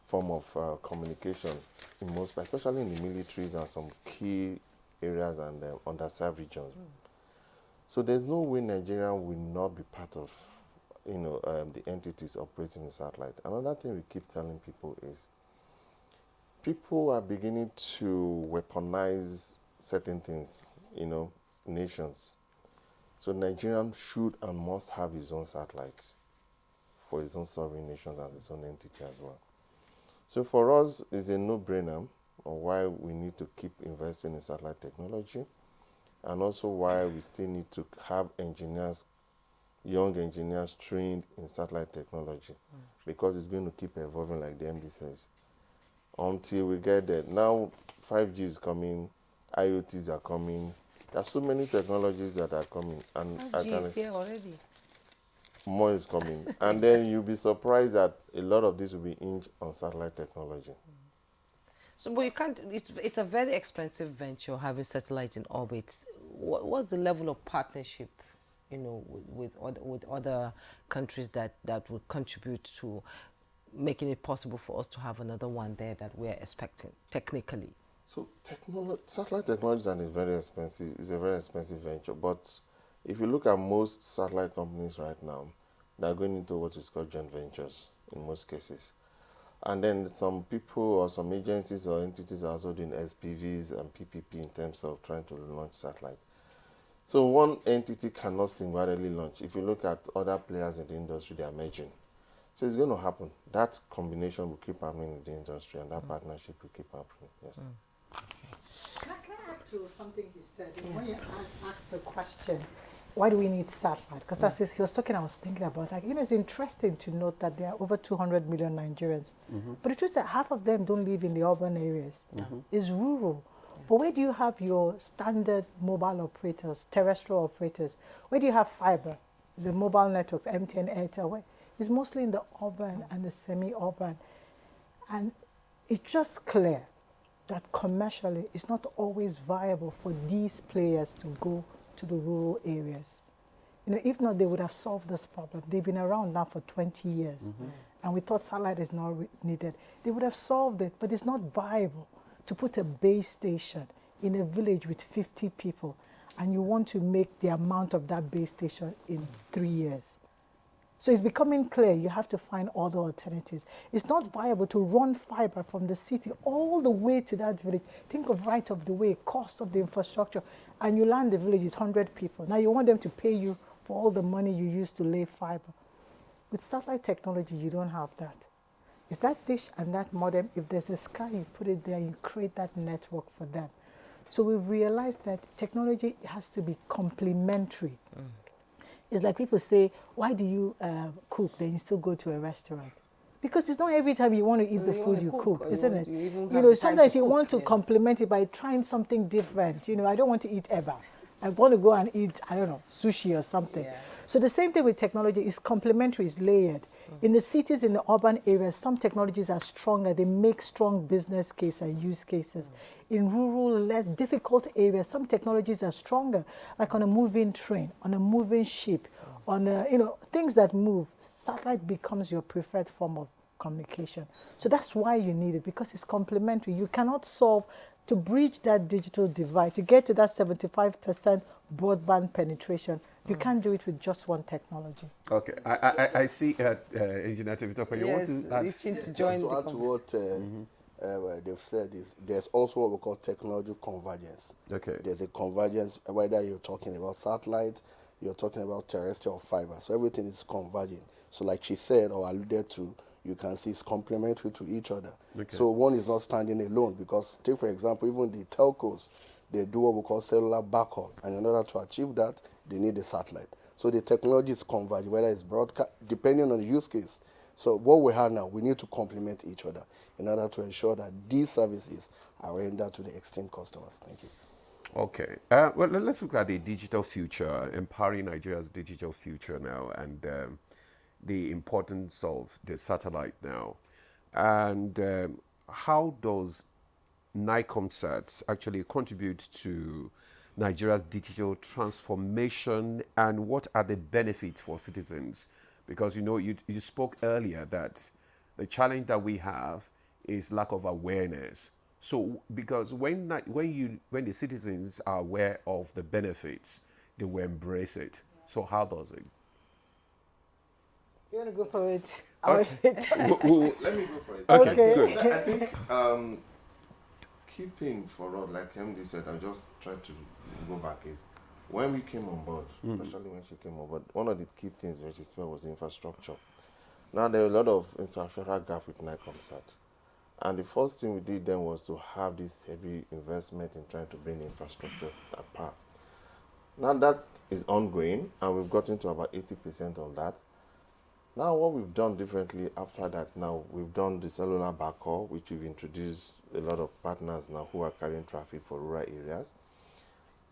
form of communication in most, especially in the militaries and some key areas and underserved regions. So there's no way Nigeria will not be part of, you know, the entities operating the satellite. Another thing we keep telling people is people are beginning to weaponize certain things, you know, nations. So Nigeria should and must have its own satellites for its own sovereign nations and its own entity as well. So for us, it's a no-brainer on why we need to keep investing in satellite technology, and also why we still need to have engineers, young engineers trained in satellite technology, because it's going to keep evolving, like the MD says, until we get there. Now 5G is coming, IoTs are coming. There are so many technologies that are coming, and 5G is here already. More is coming. And then you'll be surprised that a lot of this will be hinged on satellite technology. So, but you can't, it's a very expensive venture having satellite in orbit. What's the level of partnership, you know, with other countries that would contribute to making it possible for us to have another one there that we're expecting, technically? So satellite technology is very expensive. It's a very expensive venture. But if you look at most satellite companies right now, they're going into what is called joint ventures in most cases. And then some people or some agencies or entities are also doing SPVs and PPP in terms of trying to launch satellite. So one entity cannot singularly launch. If you look at other players in the industry, they are merging. So it's going to happen. That combination will keep happening in the industry, and that partnership will keep happening. Yes. Can I add to something he said? When you asked the question, why do we need satellite? Because as he was talking, I was thinking about, like, it's interesting to note that there are over 200 million Nigerians. But the truth is that half of them don't live in the urban areas. It's rural. But where do you have your standard mobile operators, terrestrial operators? Where do you have fiber, the mobile networks, MTN, Airtel? Where? It's mostly in the urban and the semi-urban. And it's just clear that commercially it's not always viable for these players to go to the rural areas. If not, they would have solved this problem. They've been around now for 20 years, and we thought satellite is not needed. They would have solved it, but it's not viable to put a base station in a village with 50 people, and you want to make the amount of that base station in 3 years. So it's becoming clear you have to find other alternatives. It's not viable to run fiber from the city all the way to that village. Think of right of the way, cost of the infrastructure, and you land the village is 100 people. Now you want them to pay you for all the money you used to lay fiber. With satellite technology, you don't have that. It's that dish and that modem. If there's a sky, you put it there, you create that network for them. So we've realized that technology has to be complementary. It's like people say, why do you cook, then you still go to a restaurant? Because it's not every time you want to eat the food you cook, isn't it? Sometimes you want to complement it by trying something different. I don't want to eat ever. I want to go and eat, I don't know, sushi or something. Yeah. So the same thing with technology is complementary, is layered. In the cities, in the urban areas, some technologies are stronger. They make strong business case and use cases. In rural, less difficult areas, some technologies are stronger, like on a moving train, on a moving ship, on things that move. Satellite becomes your preferred form of communication. So that's why you need it, because it's complementary. You cannot solve to bridge that digital divide, to get to that 75% broadband penetration. You can't do it with just one technology. Okay, I see Engineer Tebitopa, you want to add? Just to add to what they've said, is there's also what we call technology convergence. Okay. There's a convergence, whether you're talking about satellite, you're talking about terrestrial fiber. So everything is converging. So like she said or alluded to, you can see it's complementary to each other. Okay. So one is not standing alone, because take for example, even the telcos, they do what we call cellular backhaul, and in order to achieve that, they need a satellite. So the technology is converging, whether it's broadcast, depending on the use case. So what we have now, we need to complement each other in order to ensure that these services are rendered to the extreme customers. Thank you. Okay. Well, let's look at the digital future, empowering Nigeria's digital future now, and the importance of the satellite now. And how does Nigcomsat actually contribute to Nigeria's digital transformation, and what are the benefits for citizens? Because you spoke earlier that the challenge that we have is lack of awareness. So because when the citizens are aware of the benefits, they will embrace it. So how does it? You want to go for it? Okay. Let me go for it. Okay, good. I think key thing for us, like MD said, I'll just try to go back, is when we came on board, especially when she came on board, one of the key things which she said was infrastructure. Now there are a lot of infrastructure gap with Nigcomsat. And the first thing we did then was to have this heavy investment in trying to bring infrastructure at par. Now that is ongoing, and we've gotten to about 80% on that. Now what we've done differently after that, now we've done the cellular backhaul, which we've introduced a lot of partners now who are carrying traffic for rural areas.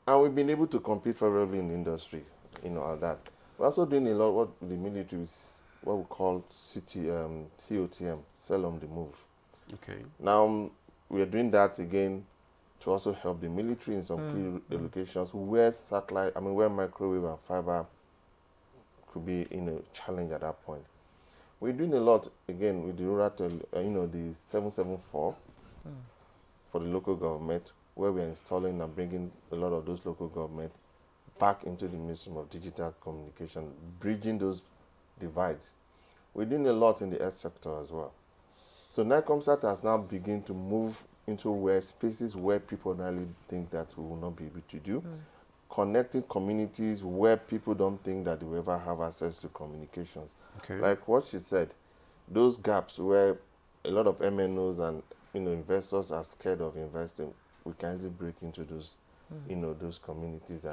And we've been able to compete favorably in the industry, all that. We're also doing a lot what the military is, what we call COTM, Cell on the Move. Okay. Now we are doing that again to also help the military in some key locations where where microwave and fiber could be a challenge at that point. We're doing a lot again with the rural, the 774 for the local government, where we're installing and bringing a lot of those local government back into the mainstream of digital communication, bridging those divides. We're doing a lot in the health sector as well. So Nigcomsat has now begun to move into where spaces where people normally think that we will not be able to do, connecting communities where people don't think that they will ever have access to communications. Okay. Like what she said, those gaps where a lot of MNOs and investors are scared of investing, we can easily break into those those communities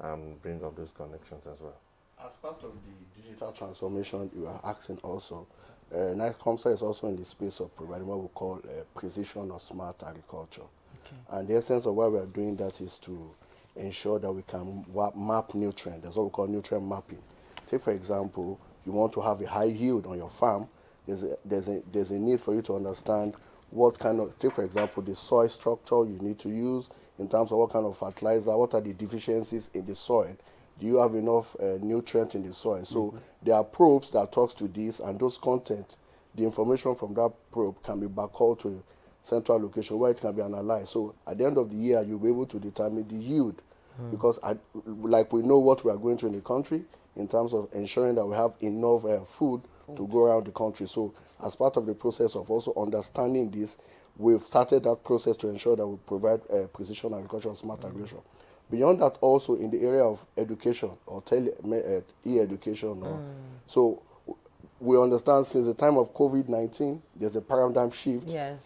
and bring up those connections as well. As part of the digital transformation you are asking also, Nigcomsat is also in the space of providing what we call precision or smart agriculture. Okay. And the essence of why we are doing that is to ensure that we can map nutrients. That's what we call nutrient mapping. Take for example, you want to have a high yield on your farm, there's a need for you to understand what kind of, take for example, the soil structure you need to use in terms of what kind of fertilizer, what are the deficiencies in the soil. Do you have enough nutrients in the soil? So there are probes that talks to this, and those content, the information from that probe can be backhauled to a central location where it can be analyzed. So at the end of the year, you'll be able to determine the yield, because like we know what we are going to in the country in terms of ensuring that we have enough food to go around the country. So as part of the process of also understanding this, we've started that process to ensure that we provide precision agriculture and smart agriculture. Beyond that, also in the area of education or e-education. So we understand since the time of COVID-19, there's a paradigm shift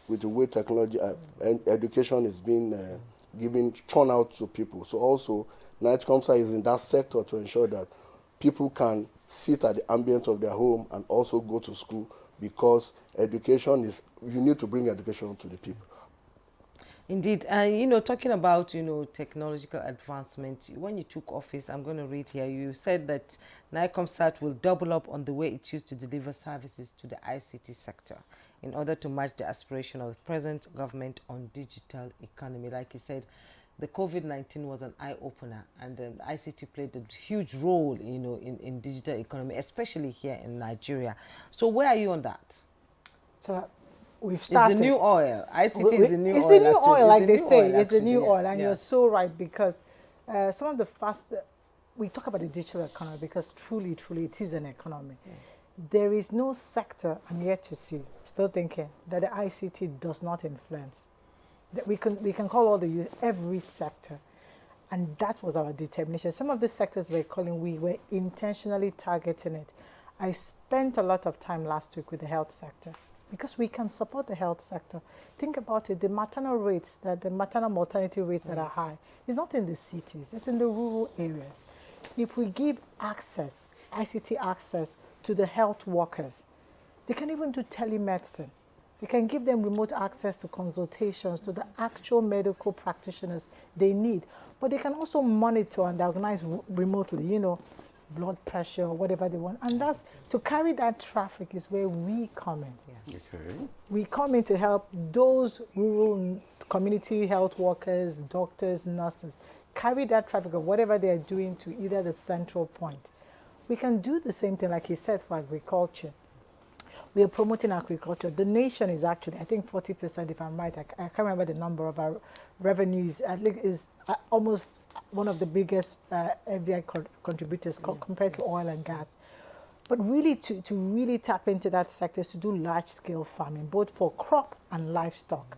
with the way technology and education is being thrown out to people. So also, Nigcomsat is in that sector to ensure that people can sit at the ambience of their home and also go to school, because education is, you need to bring education to the people. Indeed, and talking about technological advancement, when you took office, I'm going to read here, you said that Nigcomsat will double up on the way it used to deliver services to the ICT sector in order to match the aspiration of the present government on digital economy. Like you said, the COVID-19 was an eye-opener, and ICT played a huge role, in digital economy, especially here in Nigeria. So where are you on that? So we've started. It's the new oil. ICT is the new oil. It's the new oil, like they say. It's the new yeah. oil, and you're so right, because some of the we talk about the digital economy because truly, it is an economy. Yeah. There is no sector I'm yet to see, still thinking, that the ICT does not influence. That we can call all every sector, and that was our determination. Some of the sectors we're calling, we were intentionally targeting it. I spent a lot of time last week with the health sector, because we can support the health sector. Think about it, the maternal mortality rates that are high, it's not in the cities, it's in the rural areas. If we give access, ICT access to the health workers, they can even do telemedicine. We can give them remote access to consultations, to the actual medical practitioners they need. But they can also monitor and diagnose remotely, blood pressure or whatever they want. And that's, to carry that traffic is where we come in. Yeah. Okay. We come in to help those rural community health workers, doctors, nurses, carry that traffic of whatever they are doing to either the central point. We can do the same thing, like you said, for agriculture. We are promoting agriculture. The nation is actually, I think 40%, if I'm right, I can't remember the number of our revenues, I think is almost one of the biggest FDI contributors compared to oil and gas. But really to really tap into that sector is to do large-scale farming, both for crop and livestock.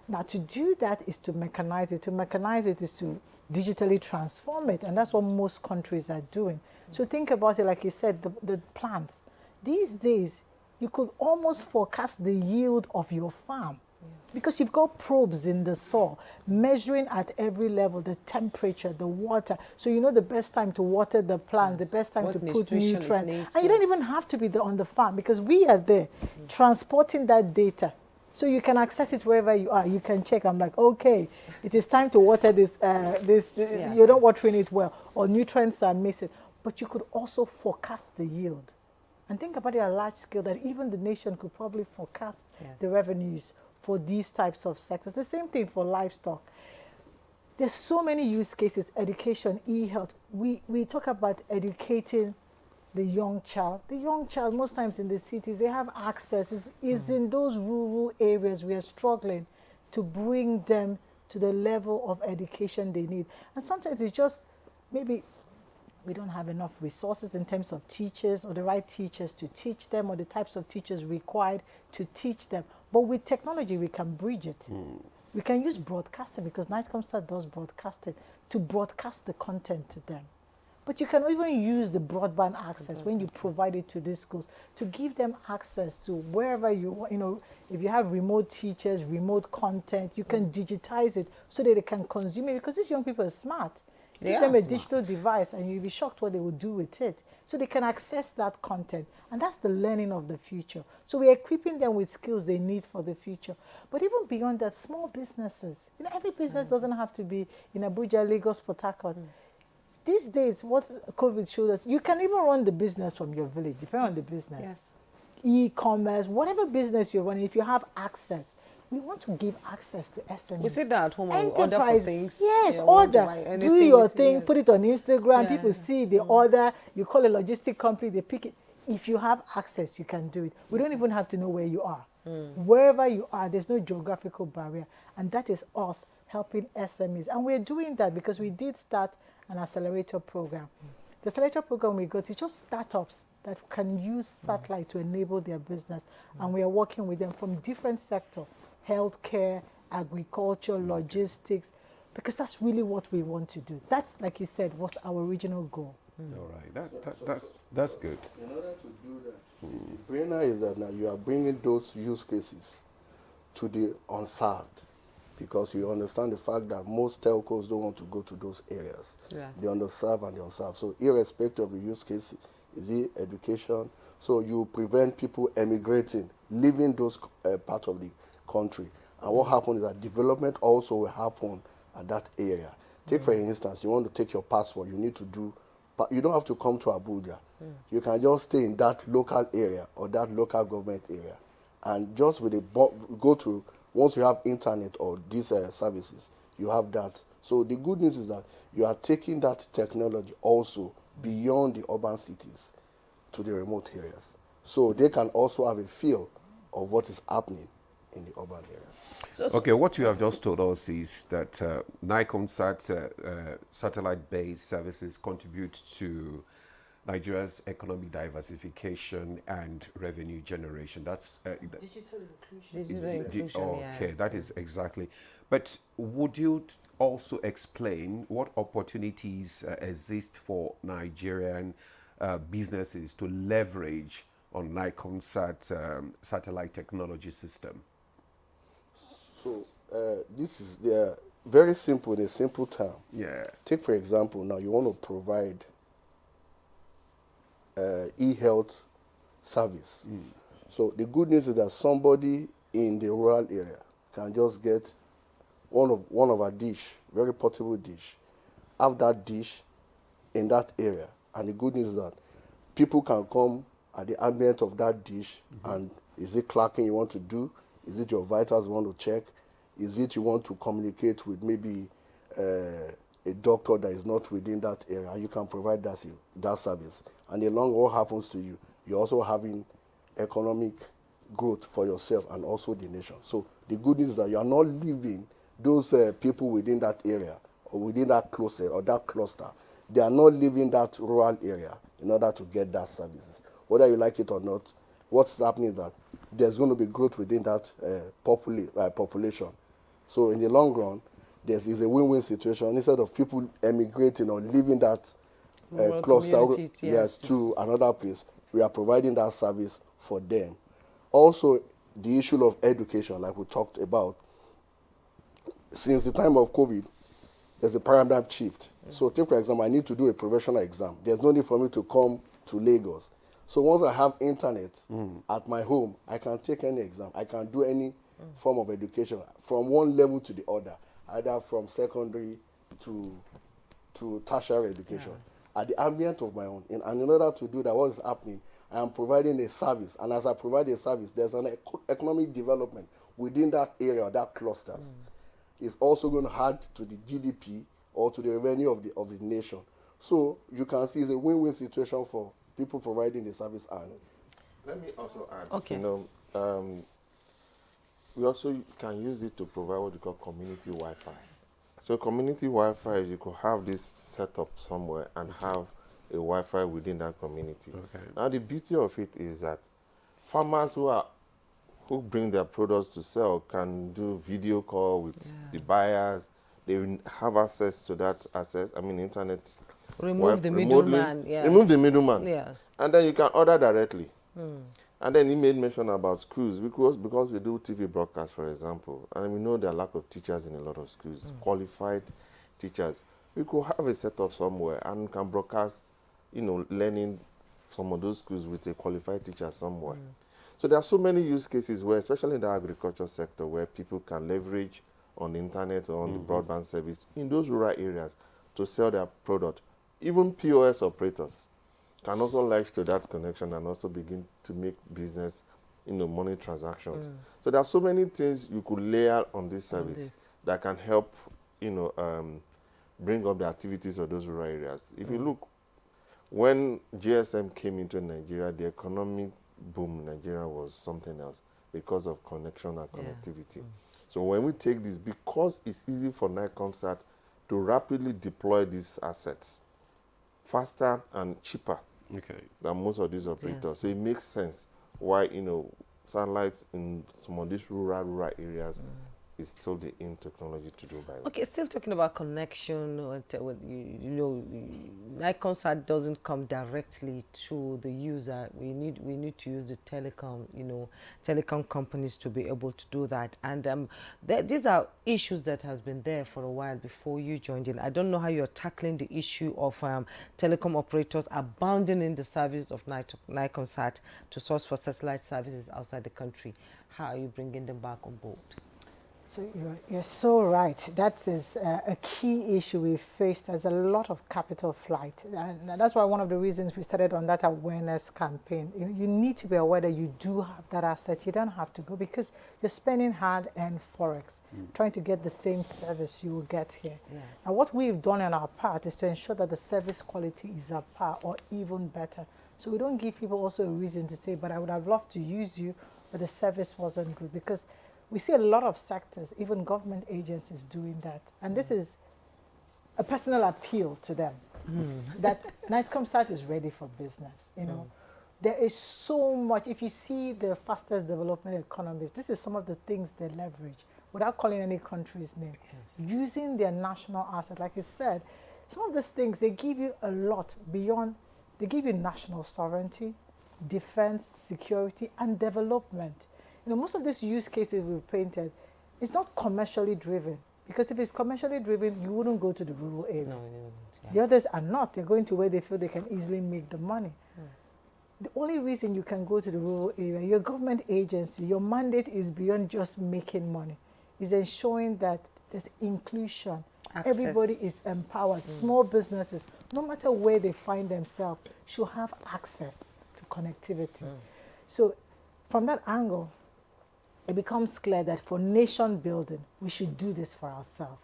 Now, to do that is to mechanize it. To mechanize it is to digitally transform it, and that's what most countries are doing. So think about it, like you said, the plants. These days, you could almost forecast the yield of your farm because you've got probes in the soil measuring at every level the temperature, the water. So you know the best time to water the plant, the best time to put nutrients. And you don't even have to be there on the farm because we are there transporting that data. So you can access it wherever you are. You can check. I'm like, okay, it is time to water this. You're not watering it well, or nutrients are missing. But you could also forecast the yield. And think about it at a large scale, that even the nation could probably forecast the revenues for these types of sectors. The same thing for livestock. There's so many use cases, education, e-health. We talk about educating the young child. The young child, most times in the cities, they have access. Is in those rural areas we are struggling to bring them to the level of education they need. And sometimes it's just maybe we don't have enough resources in terms of teachers or the right teachers to teach them or the types of teachers required to teach them. But with technology, we can bridge it. We can use broadcasting because Nigcomsat does broadcasting to broadcast the content to them. But you can even use the broadband access when you provide it to these schools to give them access to wherever if you have remote teachers, remote content, you can digitize it so that they can consume it because these young people are smart. Give them a digital device and you'll be shocked what they will do with it. So they can access that content. And that's the learning of the future. So we're equipping them with skills they need for the future. But even beyond that, small businesses. Every business doesn't have to be in Abuja, Lagos, Port Harcourt. These days, what COVID showed us, you can even run the business from your village, depending on the business. Yes. E-commerce, whatever business you're running, if you have access, we want to give access to SMEs. We sit down at home and order for things. Yes, yeah, order. Do your thing, put it on Instagram. Yeah. People see the order. You call a logistic company, they pick it. If you have access, you can do it. We don't even have to know where you are. Wherever you are, there's no geographical barrier. And that is us helping SMEs. And we're doing that because we did start an accelerator program. The accelerator program we got is just startups that can use satellite to enable their business. And we are working with them from different sectors. Healthcare, agriculture, logistics, because that's really what we want to do. That's, like you said, was our original goal. All right, that's good. In order to do that, the brainer is that now you are bringing those use cases to the unserved, because you understand the fact that most telcos don't want to go to those areas. Yes. The underserved and the unserved. So irrespective of the use case, is it education? So you prevent people emigrating, leaving those part of the country. And what happens is that development also will happen at that area. Take for instance, you want to take your passport, you need to do, but you don't have to come to Abuja. You can just stay in that local area or that local government area. And just with go to, once you have internet or these services, you have that. So the good news is that you are taking that technology also beyond the urban cities to the remote areas. So they can also have a feel of what is happening in the urban areas. Okay, what you have just told us is that Nigcomsat satellite-based services contribute to Nigeria's economic diversification and revenue generation. That's digital inclusion. Digital inclusion, okay, yes. that is exactly. But would you also explain what opportunities exist for Nigerian businesses to leverage on Nigcomsat satellite technology system? So this is very simple in a simple term. Yeah. Take for example, now you want to provide e-health service. So the good news is that somebody in the rural area can just get one of our dish, very portable dish, have that dish in that area. And the good news is that people can come at the ambient of that dish, and is it clocking you want to do? Is it your vitals you want to check? Is it you want to communicate with maybe a doctor that is not within that area? And you can provide that service. And along what happens to you, you're also having economic growth for yourself and also the nation. So the good news is that you are not leaving those people within that area or within that cluster or that cluster. They are not leaving that rural area in order to get that services. Whether you like it or not, what's happening is that there's going to be growth within that population. So in the long run, is a win-win situation. Instead of people emigrating or leaving that cluster to another place, we are providing that service for them. Also, the issue of education, like we talked about, since the time of COVID, there's a paradigm shift. So take for example, I need to do a professional exam. There's no need for me to come to Lagos. So once I have internet at my home, I can take any exam. I can do any form of education from one level to the other, either from secondary to tertiary education, at the ambient of my own. And in order to do that, what is happening, I am providing a service. And as I provide a service, there's an economic development within that area, that clusters. It's also going to add to the GDP or to the revenue of the nation. So you can see it's a win-win situation for people providing the service. And let me also add, okay. We also can use it to provide what we call community Wi-Fi. So community Wi-Fi is you could have this set up somewhere and have a Wi-Fi within that community. Okay. Now the beauty of it is that farmers who bring their products to sell can do video call with the buyers. They will have access to that internet. Remove the middleman. Yes. Remove the middleman. Yes. And then you can order directly. And then he made mention about schools because we do TV broadcasts, for example, and we know there are lack of teachers in a lot of schools, qualified teachers. We could have a setup somewhere and can broadcast, learning some of those schools with a qualified teacher somewhere. So there are so many use cases where, especially in the agriculture sector, where people can leverage on the internet or on the broadband service in those rural areas to sell their product. Even POS operators can also latch to that connection and also begin to make business, money transactions. So there are so many things you could layer on this service that can help, bring up the activities of those rural areas. If you look, when GSM came into Nigeria, the economic boom in Nigeria was something else because of connection and connectivity. So when we take this, because it's easy for Nigcomsat to rapidly deploy these assets faster and cheaper than most of these operators. So it makes sense why, satellites in some of these rural areas is still the in technology to do by. Okay, still talking about connection. Nigcomsat doesn't come directly to the user. We need to use the telecom companies to be able to do that. And these are issues that has been there for a while before you joined in. I don't know how you're tackling the issue of telecom operators abandoning the service of Nigcomsat to source for satellite services outside the country. How are you bringing them back on board? So you're so right. That is a key issue we faced. There's a lot of capital flight. And that's why one of the reasons we started on that awareness campaign. You need to be aware that you do have that asset. You don't have to go because you're spending hard-earned forex trying to get the same service you will get here. Now, what we've done on our part is to ensure that the service quality is at par or even better. So we don't give people also a reason to say, but I would have loved to use you, but the service wasn't good, because we see a lot of sectors, even government agencies, doing that. And this is a personal appeal to them, that Nigcomsat is ready for business. There is so much. If you see the fastest development economies, this is some of the things they leverage, without calling any country's name. Using their national asset, like you said, some of these things, they give you a lot beyond. They give you national sovereignty, defense, security, and development. Most of these use cases we've painted, it's not commercially driven. Because if it's commercially driven, you wouldn't go to the rural area. No, the others are not. They're going to where they feel they can easily make the money. The only reason you can go to the rural area, your government agency, your mandate is beyond just making money. It's ensuring that there's inclusion. Access. Everybody is empowered. Small businesses, no matter where they find themselves, should have access to connectivity. So from that angle, it becomes clear that for nation building, we should do this for ourselves.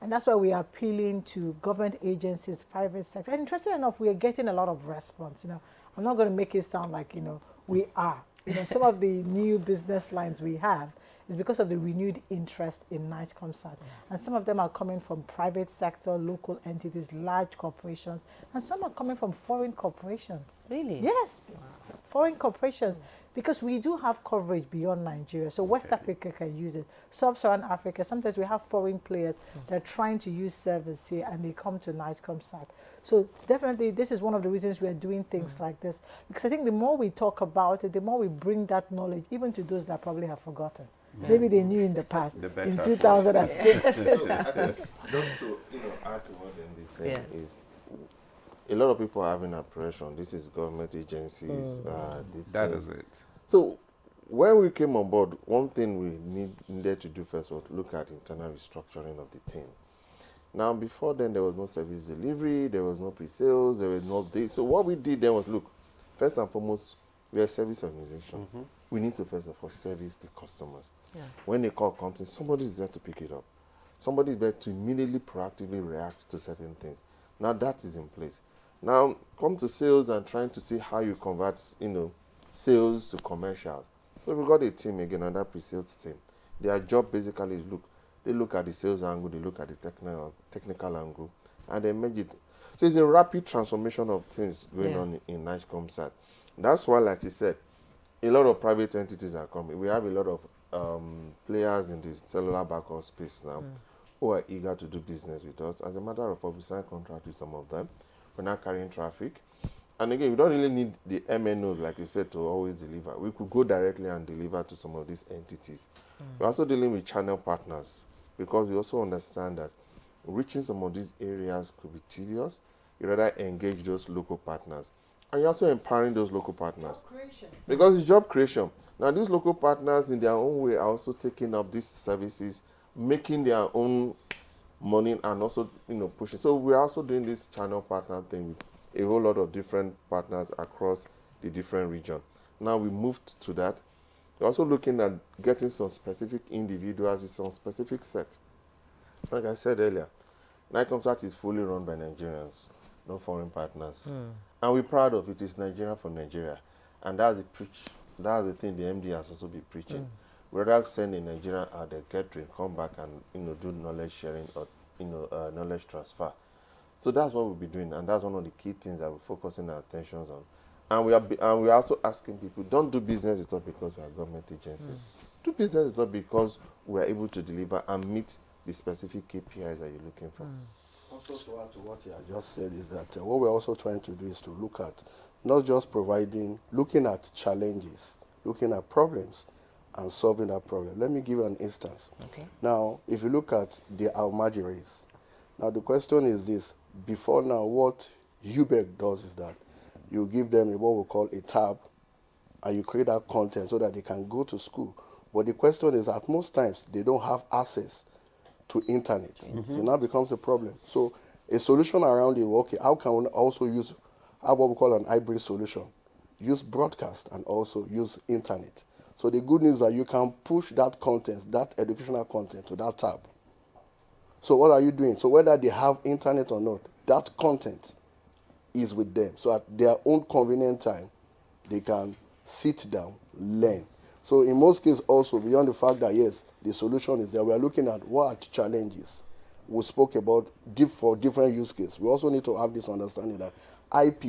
And that's why we are appealing to government agencies, private sector. And interesting enough, we are getting a lot of response. I'm not going to make it sound like, we are. Some of the new business lines we have is because of the renewed interest in Nigcomsat. And some of them are coming from private sector, local entities, large corporations, and some are coming from foreign corporations. Really? Yes, foreign corporations. Because we do have coverage beyond Nigeria. So West Africa can use it. Sub-Saharan Africa, sometimes we have foreign players that are trying to use service here and they come to Nigcomsat. So definitely this is one of the reasons we are doing things like this. Because I think the more we talk about it, the more we bring that knowledge even to those that probably have forgotten. Maybe they knew in the past, in 2006. Just to add to what they say is, a lot of people have an impression this is government agencies. That is it. So when we came on board, one thing we needed to do first was look at internal restructuring of the team. Now, before then, there was no service delivery, there was no pre-sales, there was no updates. So what we did then was, look, first and foremost, we are a service organization. We need to first of all service the customers. When a call comes in, somebody is there to pick it up. Somebody is there to immediately proactively react to certain things. Now that is in place. Now come to sales and trying to see how you convert, sales to commercial. So we got a team again, another pre-sales team. Their job basically is they look at the sales angle, they look at the technical angle, and they merge it. So it's a rapid transformation of things going on in Nigcomsat. That's why, like you said, a lot of private entities are coming. We have a lot of players in the cellular backhaul space now who are eager to do business with us. As a matter of fact, we signed contract with some of them. We're not carrying traffic. And again, we don't really need the MNOs, like you said, to always deliver. We could go directly and deliver to some of these entities. We're also dealing with channel partners because we also understand that reaching some of these areas could be tedious. You rather engage those local partners. And you're also empowering those local partners. Because it's job creation. Now, these local partners, in their own way, are also taking up these services, making their own money, and also, pushing. So we're also doing this channel partner thing with a whole lot of different partners across the different regions. Now we moved to that. We're also looking at getting some specific individuals with some specific set. Like I said earlier, Nigcomsat is fully run by Nigerians, no foreign partners. And we're proud of it. It's Nigeria for Nigeria. And that's the thing the MD has also been preaching. We rather send a Nigerian out there, get trained, come back and do knowledge sharing or knowledge transfer. So that's what we'll be doing, and that's one of the key things that we're focusing our attentions on. And we're also asking people, don't do business with us because we are government agencies. Do business with us because we are able to deliver and meet the specific KPIs that you're looking for. Also, to add to what you have just said, is that what we're also trying to do is to look at not just looking at challenges, looking at problems, and solving that problem. Let me give you an instance. Now, if you look at the Almajiris, now the question is this: before now, what UBEC does is that you give them what we call a tab, and you create that content so that they can go to school. But the question is, at most times, they don't have access to internet. So now becomes a problem. So a solution around it, okay, how can we also have what we call an hybrid solution? Use broadcast and also use internet. So the good news is that you can push that content, that educational content, to that tab. So what are you doing? So whether they have internet or not, that content is with them. So at their own convenient time, they can sit down, learn. So in most cases also, beyond the fact that yes, the solution is there, we are looking at what are the challenges. We spoke about for different use cases. We also need to have this understanding that IP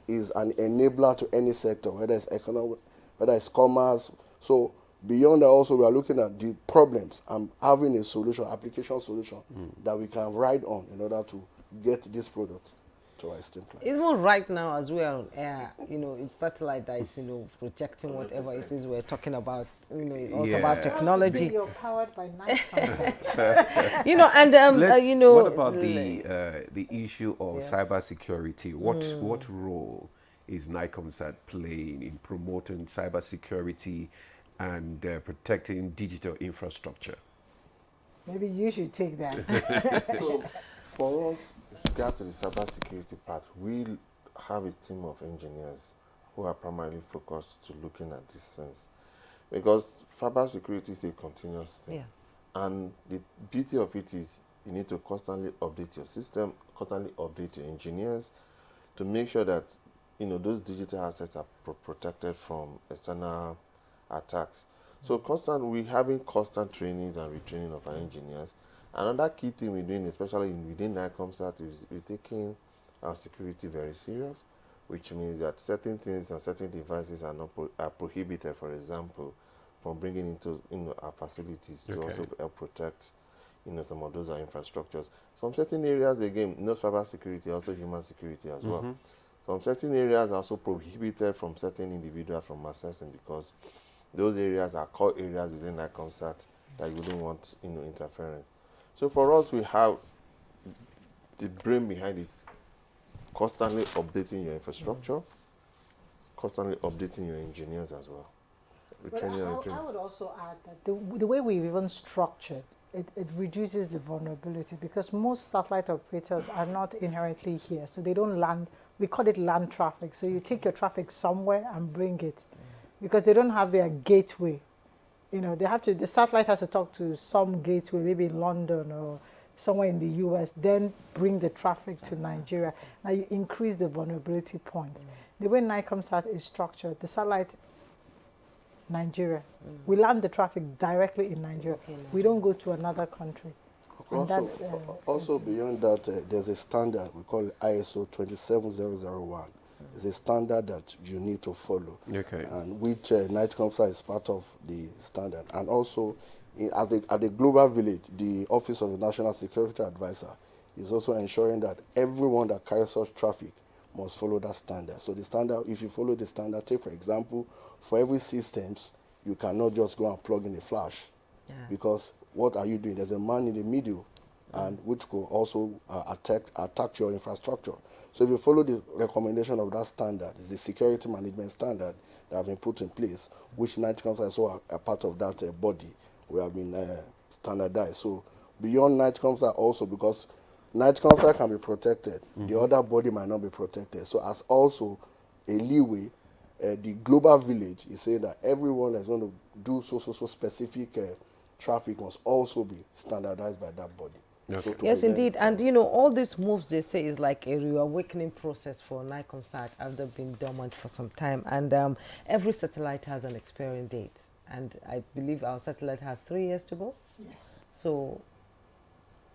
is an enabler to any sector, whether it's economic, whether it's commerce. So beyond that also, we are looking at the problems and having a solution, application solution, that we can ride on in order to get this product to our esteemed clients. Even right now, as we are on air, it's satellite that is, projecting whatever 100%. It is we're talking about. It's all about technology. You're powered by Nigcomsat. What about the issue of cybersecurity? What role is Nigcomsat playing in promoting cybersecurity and protecting digital infrastructure? Maybe you should take that. So, for us, with regard to the cybersecurity part, we have a team of engineers who are primarily focused to looking at this sense. Because cybersecurity is a continuous thing. Yes. And the beauty of it is you need to constantly update your system, constantly update your engineers to make sure that those digital assets are protected from external attacks. So we're having constant trainings and retraining of our engineers. Another key thing we're doing, especially within Nigcomsat, is we're taking our security very serious, which means that certain things and certain devices are prohibited, for example, from bringing into our facilities to also help protect some of those infrastructures. Some certain areas, again, not cyber security, also human security as well. Some certain areas are also prohibited from certain individuals from accessing because those areas are core areas within Nigcomsat that you wouldn't want interference. So for us, we have the brain behind it, constantly updating your infrastructure, constantly updating your engineers as well. But I would also add that the way we've even structured, it reduces the vulnerability because most satellite operators are not inherently here. So they don't land, we call it land traffic. So you take your traffic somewhere and bring it because they don't have their gateway. The satellite has to talk to some gateway, maybe in London or somewhere in the US, then bring the traffic to Nigeria. Now you increase the vulnerability points. The way Nigcomsat is structured, the satellite, Nigeria. We land the traffic directly in Nigeria. We don't go to another country. Also beyond that, there's a standard we call ISO 27001. It's a standard that you need to follow, and which Nigcomsat is part of the standard. And also, at the global village, the Office of the National Security Advisor is also ensuring that everyone that carries such traffic must follow that standard. So the standard, if you follow the standard, take for example, for every systems, you cannot just go and plug in a flash, because what are you doing? There's a man in the middle, and which could also attack your infrastructure. So if you follow the recommendation of that standard, it's the security management standard that have been put in place, which Nigcomsat is also a part of that body. We have been standardized. So beyond Nigcomsat also, because Nigcomsat can be protected, the other body might not be protected. So as also a leeway, the global village is saying that everyone that's going to do so specific traffic must also be standardized by that body. So yes, indeed. And, you know, all these moves, they say, is like a reawakening process for Nigcomsat after being dormant for some time. And every satellite has an expiring date. And I believe our satellite has 3 years to go. Yes. So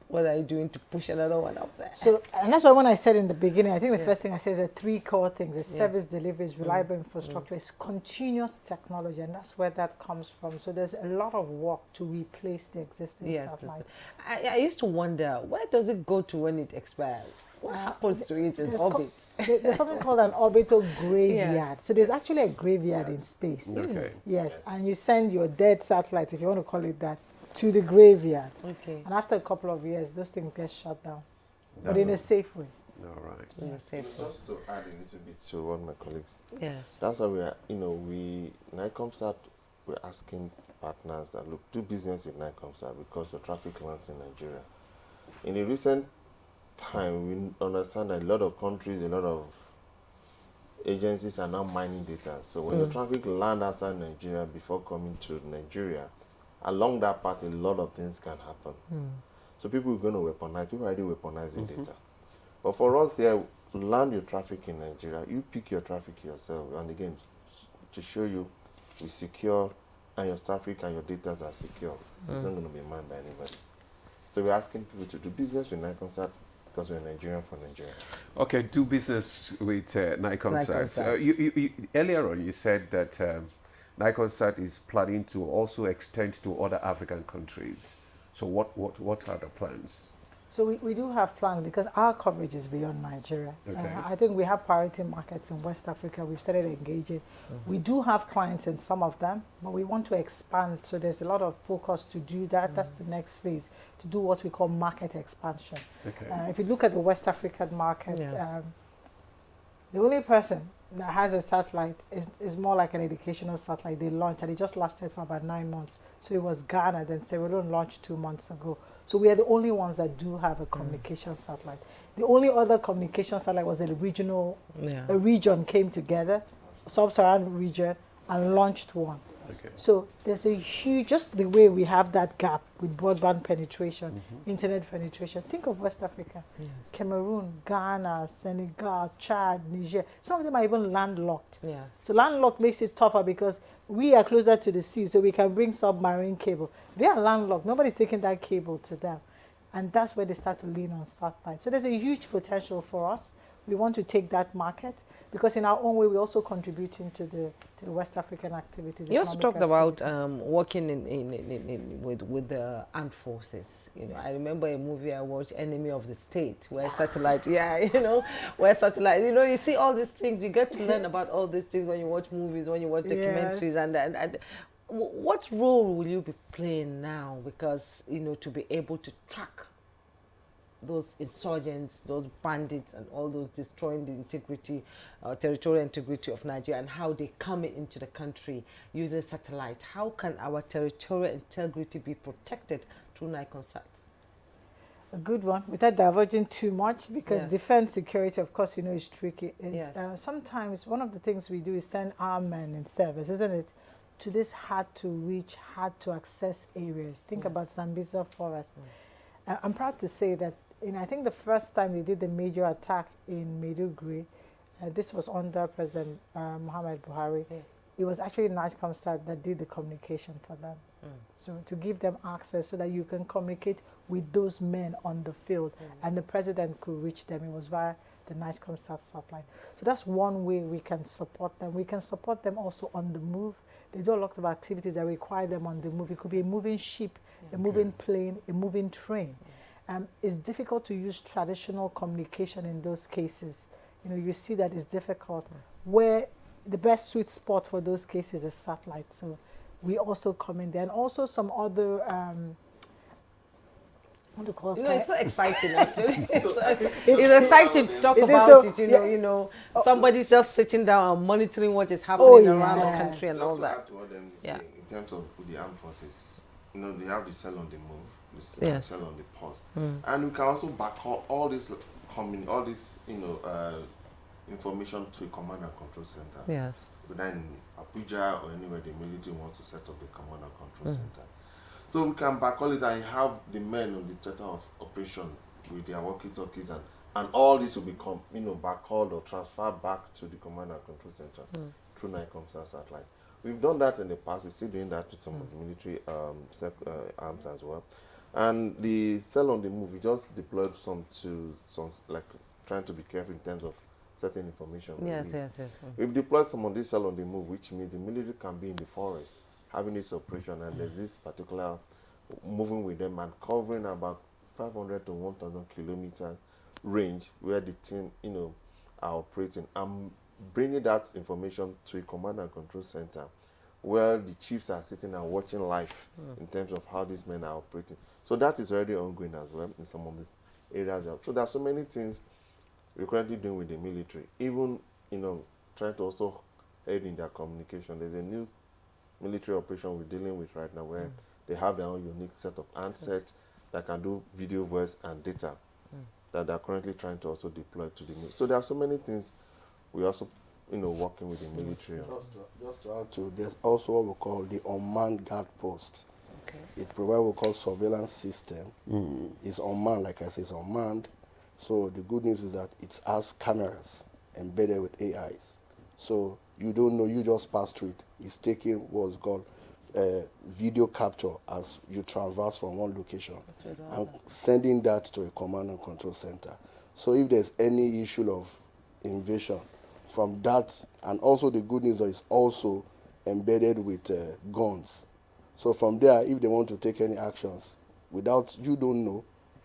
what are you doing to push another one up there? So, and that's why when I said in the beginning, I think the first thing I said is 3 core things. It's service delivery, it's reliable infrastructure, it's continuous technology, and that's where that comes from. So there's a lot of work to replace the existing satellite. I used to wonder, where does it go to when it expires? What happens to it in orbit? There's something called an orbital graveyard. So there's actually a graveyard in space. Yes, and you send your dead satellite, if you want to call it that, to the graveyard. And after a couple of years, those things get shut down. But in a safe way. All right. In a safe way. Just to add a little bit to what my colleagues. Yes. That's why we are, Nigcomsat, we're asking partners that, look, do business with Nigcomsat because the traffic lands in Nigeria. In the recent time, we understand that a lot of countries, a lot of agencies are now mining data. So when the traffic lands outside Nigeria before coming to Nigeria, along that path, a lot of things can happen. So people are going to weaponize. People are already weaponizing data. But for us here, land your traffic in Nigeria. You pick your traffic yourself. And again, to show you, we secure, and your traffic and your data are secure. It's not going to be mined by anybody. So we're asking people to do business with Nigcomsat because we're Nigerian for Nigeria. Okay, do business with Nigcomsat. Earlier on, you said that Nigcomsat is planning to also extend to other African countries. So what are the plans? So we do have plans because our coverage is beyond Nigeria. I think we have priority markets in West Africa. We've started engaging. We do have clients in some of them, but we want to expand. So there's a lot of focus to do that. That's the next phase, to do what we call market expansion. If you look at the West African market, the only person that has a satellite is more like an educational satellite. They launched and it just lasted for about 9 months. So it was Ghana, then Sierra Leone launched 2 months ago. So we are the only ones that do have a communication satellite. The only other communication satellite was a regional, a region came together, sub-Saharan region, and launched one. So there's a huge, just the way we have that gap with broadband penetration, internet penetration. Think of West Africa, Cameroon, Ghana, Senegal, Chad, Niger. Some of them are even landlocked. So landlocked makes it tougher because we are closer to the sea, so we can bring submarine cable. They are landlocked. Nobody's taking that cable to them. And that's where they start to lean on satellite. So there's a huge potential for us. We want to take that market because in our own way, we're also contributing to the West African activities. You also talked about working with the armed forces. You know, I remember a movie I watched, Enemy of the State, where satellite, where satellite, you see all these things. You get to learn about all these things when you watch movies, when you watch documentaries, and what role will you be playing now? Because, to be able to track those insurgents, those bandits, and all those destroying the integrity, territorial integrity of Nigeria, and how they come into the country using satellite. How can our territorial integrity be protected through Nigcomsat? A good one, without diverging too much, because defense security, of course, is tricky. Sometimes one of the things we do is send our men in service, isn't it, to this hard-to-reach, hard-to-access areas. Think about Sambisa Forest. I'm proud to say that I think the first time they did the major attack in Maiduguri, this was under President Muhammad Buhari. It was actually Nigcomsat that did the communication for them. So to give them access so that you can communicate with those men on the field, and the president could reach them. It was via the Nigcomsat satellite. So that's one way we can support them. We can support them also on the move. They do a lot of activities that require them on the move. It could be a moving ship, a moving plane, a moving train. It's difficult to use traditional communication in those cases. You know, you see that it's difficult. Where the best sweet spot for those cases is satellite. So we also come in there, and also some other what do you call it? You know, it's so exciting actually. It's exciting to talk about it. You know, somebody's just sitting down and monitoring what is happening around the country and all that. To what them saying, in terms of the armed forces, you know, they have the cell on the move, the cell on the pause, and we can also back all this all this, you know, information to a command and control center. Yes. Whether in Abuja or anywhere the military wants to set up the command and control center. So we can backcall it and have the men on the theater of operation with their walkie-talkies, and all this will become, you know, backcalled or transferred back to the command and control center through Nigcomsat satellite. We've done that in the past. We're still doing that with some of the military arms as well. And the cell on the move, we just deployed some like trying to be careful in terms of certain information. Yes. We've deployed some of this cell on the move, which means the military can be in the forest having its operation, and there's this particular moving with them and covering about 500 to 1,000 kilometer range where the team, you know, are operating. I'm bringing that information to a command and control center where the chiefs are sitting and watching live in terms of how these men are operating. So that is already ongoing as well in some of these areas. So there are so many things we're currently doing with the military, even, you know, trying to also aid in their communication. There's a new military operation we're dealing with right now where they have their own unique set of handsets that can do video, voice, and data that they're currently trying to also deploy to the military. So there are so many things we also, you know, working with the military on. Just to add to, there's also what we call the unmanned guard post. It provides what we call surveillance system. It's unmanned, like I said, it's unmanned. So the good news is that it has cameras embedded with AIs. So you don't know, you just pass through it. It's taking what's called video capture as you traverse from one location and sending that to a command and control center. So if there's any issue of invasion from that, and also the good news is also embedded with guns. So from there, if they want to take any actions, without, you don't know,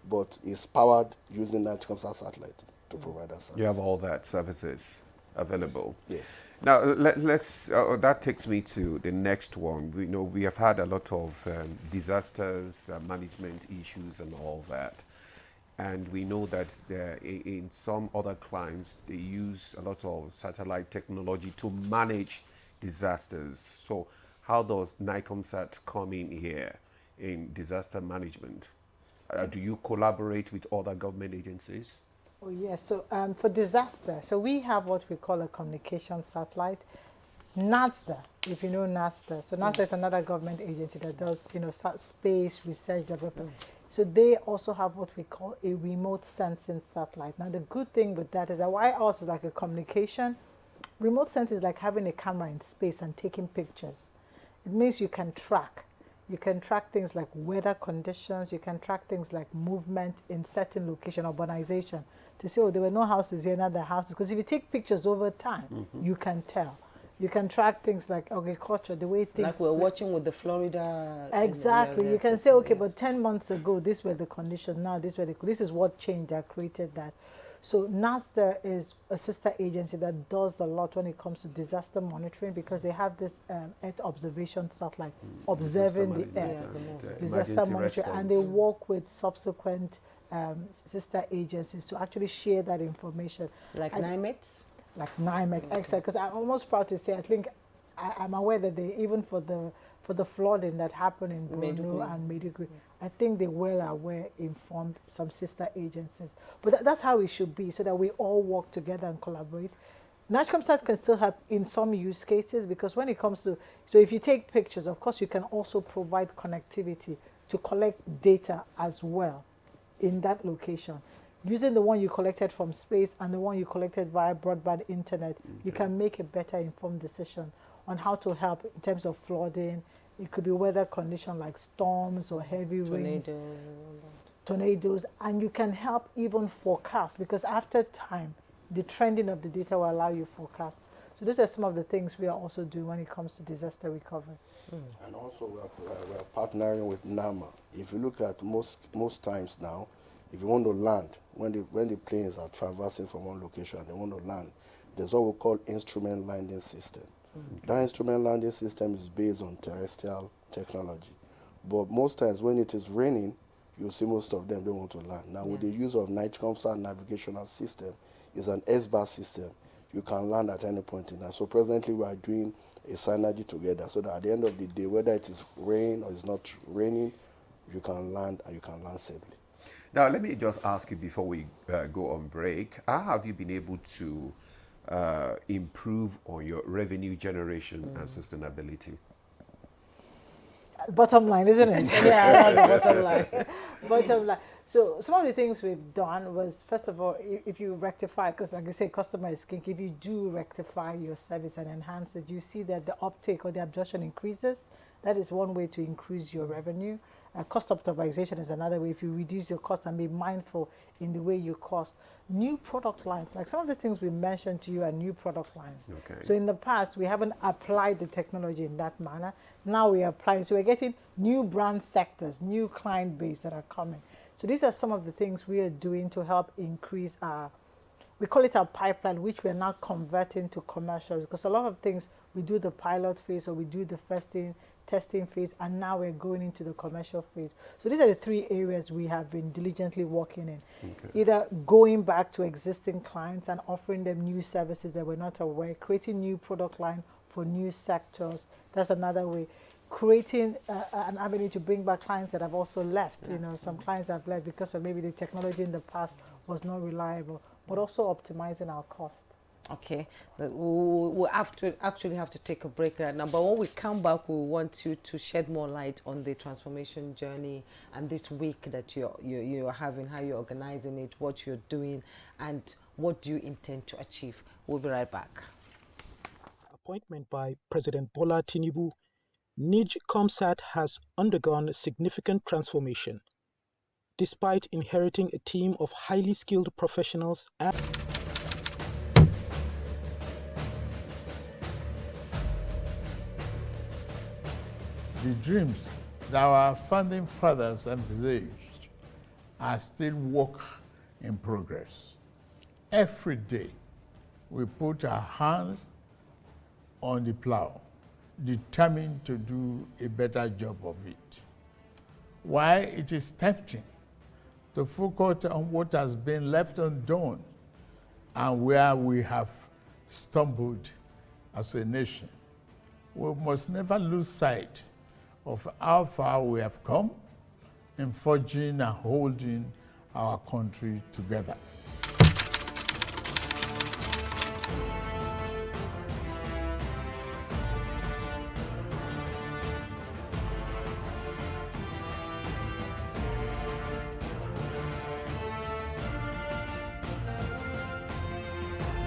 but it's powered using Nigcomsat satellite to provide that service. You have all that services available. Yes. Now let's. That takes me to the next one. We know we have had a lot of disasters, management issues, and all that, and we know that in some other climes they use a lot of satellite technology to manage disasters. So how does Nigcomsat come in here in disaster management? Do you collaborate with other government agencies? Oh yes, so for disaster, so we have what we call a communication satellite. NASDA, if you know NASDA. So NASDA is another government agency that does, you know, space research development. So they also have what we call a remote sensing satellite. Now the good thing with that is that why ours is like a communication, remote sensing is like having a camera in space and taking pictures. It means you can track. You can track things like weather conditions. You can track things like movement in certain location, urbanization, to say, oh, there were no houses here, now there are houses. Because if you take pictures over time, you can tell. You can track things like agriculture, the way things... Like we're watching with the Florida... Exactly. You can say, okay, but 10 months ago, these were the conditions. Now, this is what changed that created that. So NASDA is a sister agency that does a lot when it comes to disaster monitoring, because they have this Earth observation satellite observing the Earth, disaster monitoring, and they work with subsequent sister agencies to actually share that information. Like NIMET? Like NIMET, exactly. Because I'm almost proud to say, I think I'm aware that they, even for the flooding that happened in Borno and Maiduguri, I think they well aware, informed some sister agencies. But that's how it should be, so that we all work together and collaborate. Nigcomsat can still help in some use cases, because when it comes to, so if you take pictures, of course you can also provide connectivity to collect data as well in that location. Using the one you collected from space and the one you collected via broadband internet, you can make a better informed decision on how to help in terms of flooding, It could be weather condition like storms or heavy rains, tornadoes, and you can help even forecast, because after time, the trending of the data will allow you forecast. So those are some of the things we are also doing when it comes to disaster recovery. And also we are partnering with NAMA. If you look at most times now, if you want to land, when the planes are traversing from one location and they want to land, there's what we call instrument landing system. That instrument landing system is based on terrestrial technology. But most times when it is raining, you see most of them don't want to land. Now with the use of Nigcomsat navigational system, is an S-bar system. You can land at any point in time. So presently we are doing a synergy together so that at the end of the day, whether it is rain or it's not raining, you can land and you can land safely. Now, let me just ask you before we go on break, how have you been able to improve on your revenue generation and sustainability? Bottom line, isn't it? Yeah, that's the bottom line. Bottom line. So some of the things we've done was, first of all, if you rectify, because like I say, customer is king, if you do rectify your service and enhance it, you see that the uptake or the absorption increases. That is one way to increase your revenue. Cost optimization is another way. If you reduce your cost and be mindful in the way you cost. New product lines, like some of the things we mentioned to you are new product lines. Okay. So in the past, we haven't applied the technology in that manner. Now we are applying. So we're getting new brand sectors, new client base that are coming. So these are some of the things we are doing to help increase our, we call it our pipeline, which we're now converting to commercials, because a lot of things we do the pilot phase or we do the testing phase, and now we're going into the commercial phase. So these are the three areas we have been diligently working in. Okay. Either going back to existing clients and offering them new services that we're not aware, creating new product line for new sectors. That's another way. Creating an avenue to bring back clients that have also left. You know, some clients have left because of maybe the technology in the past was not reliable, but also optimizing our cost. Okay, we'll actually have to take a break right now, but when we come back, we want you to shed more light on the transformation journey and this week that you're having, how you're organizing it, what you're doing, and what do you intend to achieve. We'll be right back. Appointment by President Bola Tinubu, Nigcomsat has undergone significant transformation. Despite inheriting a team of highly skilled professionals and the dreams that our founding fathers envisaged are still work in progress. Every day, we put our hands on the plow, determined to do a better job of it. While it is tempting to focus on what has been left undone and where we have stumbled as a nation, we must never lose sight of how far we have come in forging and holding our country together.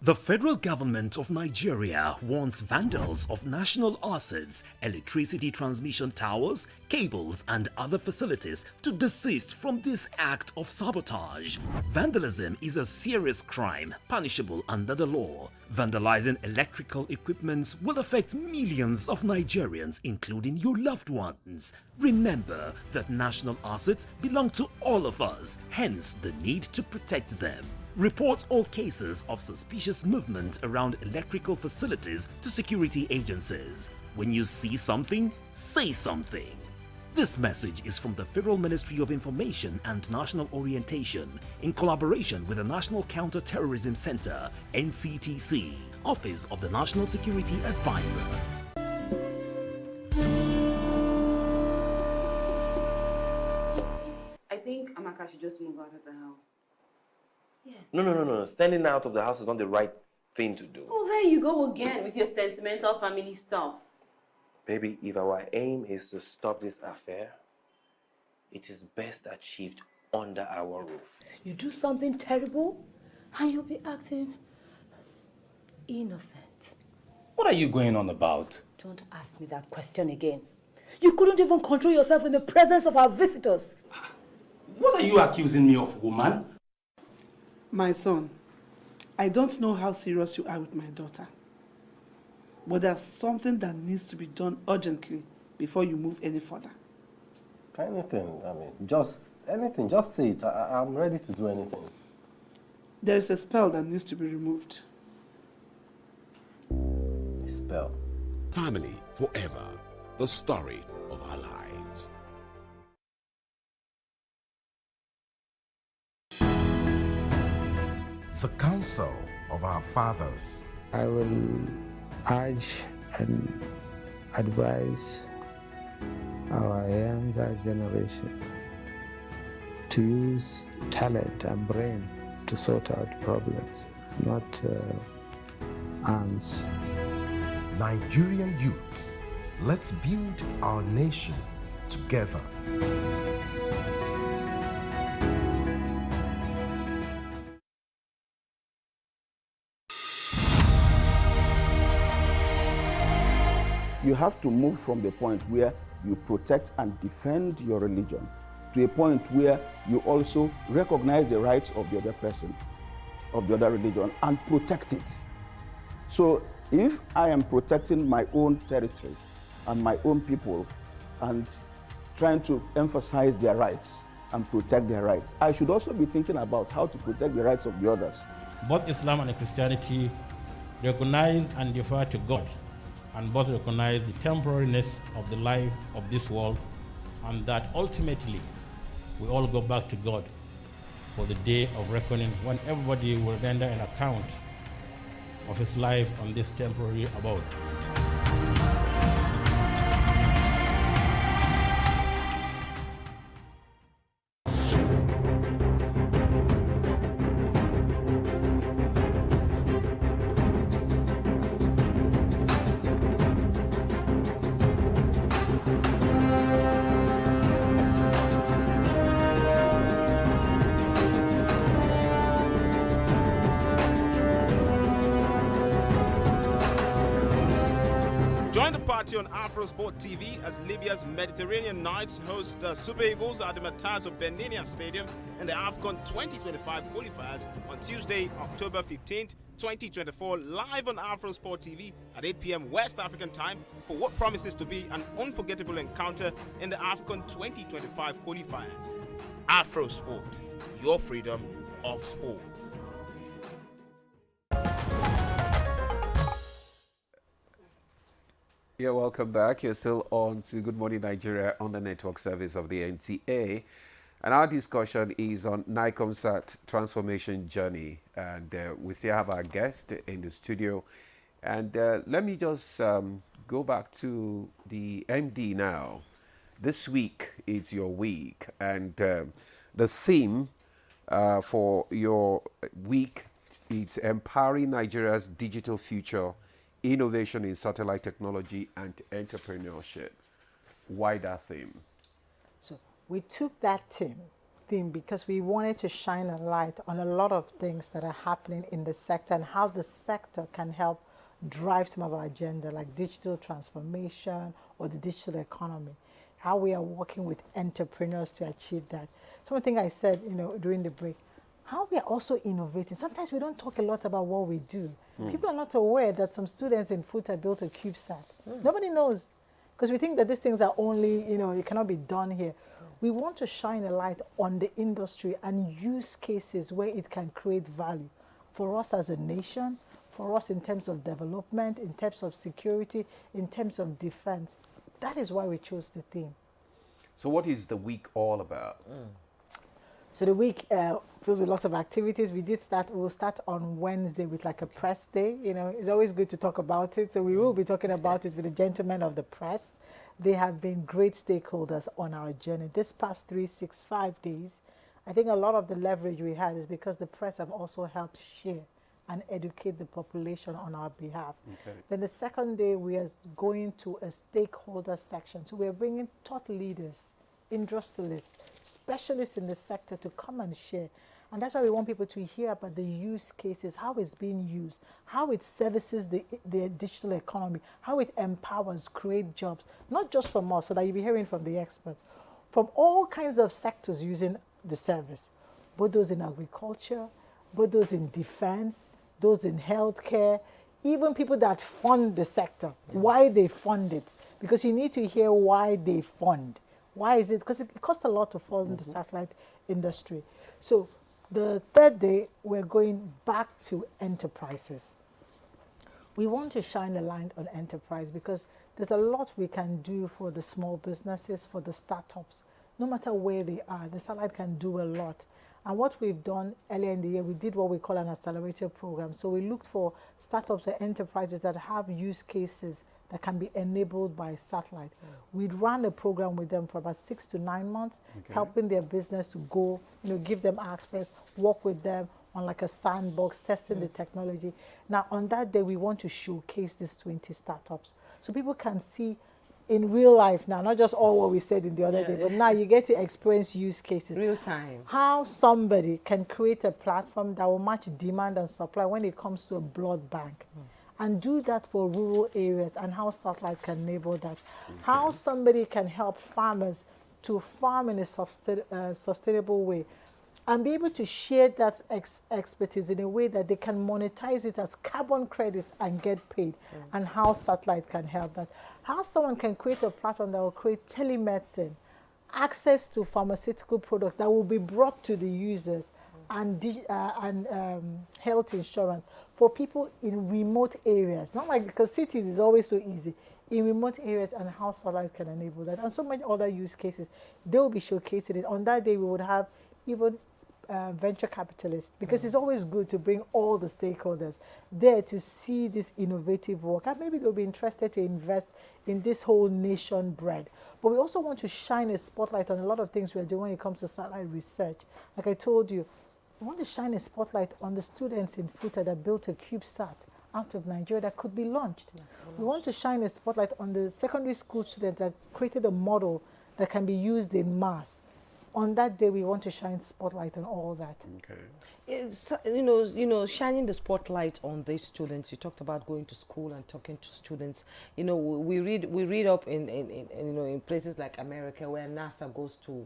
The federal government of Nigeria wants vandals of national assets, electricity transmission towers, cables, and other facilities to desist from this act of sabotage. Vandalism is a serious crime punishable under the law. Vandalizing electrical equipment will affect millions of Nigerians, including your loved ones. Remember that national assets belong to all of us, hence the need to protect them. Report all cases of suspicious movement around electrical facilities to security agencies. When you see something, say something. This message is from the Federal Ministry of Information and National Orientation in collaboration with the National Counter-Terrorism Center, NCTC, Office of the National Security Advisor. I think Amaka should just move out of the house. Yes. No. Standing out of the house is not the right thing to do. Oh, there you go again with your sentimental family stuff. Baby, if our aim is to stop this affair, it is best achieved under our roof. You do something terrible and you'll be acting innocent. What are you going on about? Don't ask me that question again. You couldn't even control yourself in the presence of our visitors. What are you accusing me of, woman? My son, I don't know how serious you are with my daughter, but there's something that needs to be done urgently before you move any further. Anything, just anything, just say it. I'm ready to do anything. There is a spell that needs to be removed. A spell? Family forever. The story of our lives. The counsel of our fathers. I will urge and advise our younger generation to use talent and brain to sort out problems, not arms. Nigerian youths, let's build our nation together. You have to move from the point where you protect and defend your religion to a point where you also recognize the rights of the other person, of the other religion, and protect it. So if I am protecting my own territory and my own people and trying to emphasize their rights and protect their rights, I should also be thinking about how to protect the rights of the others. Both Islam and Christianity recognize and defer to God, and both recognize the temporariness of the life of this world, and that ultimately we all go back to God for the day of reckoning, when everybody will render an account of his life on this temporary abode. Join the party on AfroSport TV as Libya's Mediterranean Knights host the Super Eagles at the Matazo Benenia Stadium in the AFCON 2025 qualifiers on Tuesday, October 15th, 2024, live on AfroSport TV at 8 p.m. West African time for what promises to be an unforgettable encounter in the AFCON 2025 qualifiers. AfroSport, your freedom of sport. Yeah, welcome back. You're still on to Good Morning Nigeria on the network service of the NTA. And our discussion is on Nigcomsat transformation journey. And we still have our guest in the studio. And let me just go back to the MD now. This week, it's your week. And the theme for your week, it's Empowering Nigeria's Digital Future, Innovation in Satellite Technology and Entrepreneurship. Why that theme? So we took that theme because we wanted to shine a light on a lot of things that are happening in the sector and how the sector can help drive some of our agenda, like digital transformation or the digital economy, how we are working with entrepreneurs to achieve that. Something I said, during the break, how we are also innovating. Sometimes we don't talk a lot about what we do. People are not aware that some students in FUTA built a CubeSat. Nobody knows, because we think that these things are only, it cannot be done here. We want to shine a light on the industry and use cases where it can create value for us as a nation, for us in terms of development, in terms of security, in terms of defense. That is why we chose the theme. So what is the week all about? So the week filled with lots of activities. We'll start on Wednesday with like a press day. It's always good to talk about it. So we will be talking about it with the gentlemen of the press. They have been great stakeholders on our journey. This past 365 days, I think a lot of the leverage we had is because the press have also helped share and educate the population on our behalf. Okay. Then the second day, we are going to a stakeholder section. So we're bringing thought leaders, industrialists, specialists in the sector to come and share And that's why we want people to hear about the use cases, how it's being used, how it services the digital economy, how it empowers, create jobs, not just from us, so that you'll be hearing from the experts, from all kinds of sectors using the service, both those in agriculture, both those in defense, those in healthcare, even people that fund the sector, why they fund it. Because you need to hear why they fund. Why is it? Because it costs a lot to fund the satellite industry. So the third day, we're going back to enterprises. We want to shine a light on enterprise because there's a lot we can do for the small businesses, for the startups. No matter where they are, the satellite can do a lot. And what we've done earlier in the year, we did what we call an accelerator program. So we looked for startups and enterprises that have use cases that can be enabled by satellite. We'd run a program with them for about 6 to 9 months, helping their business to go, give them access, work with them on like a sandbox, testing the technology. Now, on that day, we want to showcase these 20 startups so people can see in real life now, not just all what we said in the other day, but now you get to experience use cases. Real time. How Somebody can create a platform that will match demand and supply when it comes to a blood bank. And do that for rural areas, and how satellite can enable that. How somebody can help farmers to farm in a sustainable way and be able to share that expertise in a way that they can monetize it as carbon credits and get paid, and how satellite can help that. How someone can create a platform that will create telemedicine, access to pharmaceutical products that will be brought to the users, and health insurance for people in remote areas. Not like, because cities is always so easy. In remote areas, and how satellite can enable that. And so many other use cases. They will be showcasing it. On that day, we would have even venture capitalists, because it's always good to bring all the stakeholders there to see this innovative work. And maybe they'll be interested to invest in this whole nation bread. But we also want to shine a spotlight on a lot of things we're doing when it comes to satellite research. Like I told you, we want to shine a spotlight on the students in FUTA that built a CubeSat out of Nigeria that could be launched. We want to shine a spotlight on the secondary school students that created a model that can be used in mass. On that day, we want to shine spotlight on all that. Okay. It's, shining the spotlight on these students. You talked about going to school and talking to students. We read up in places like America where NASA goes to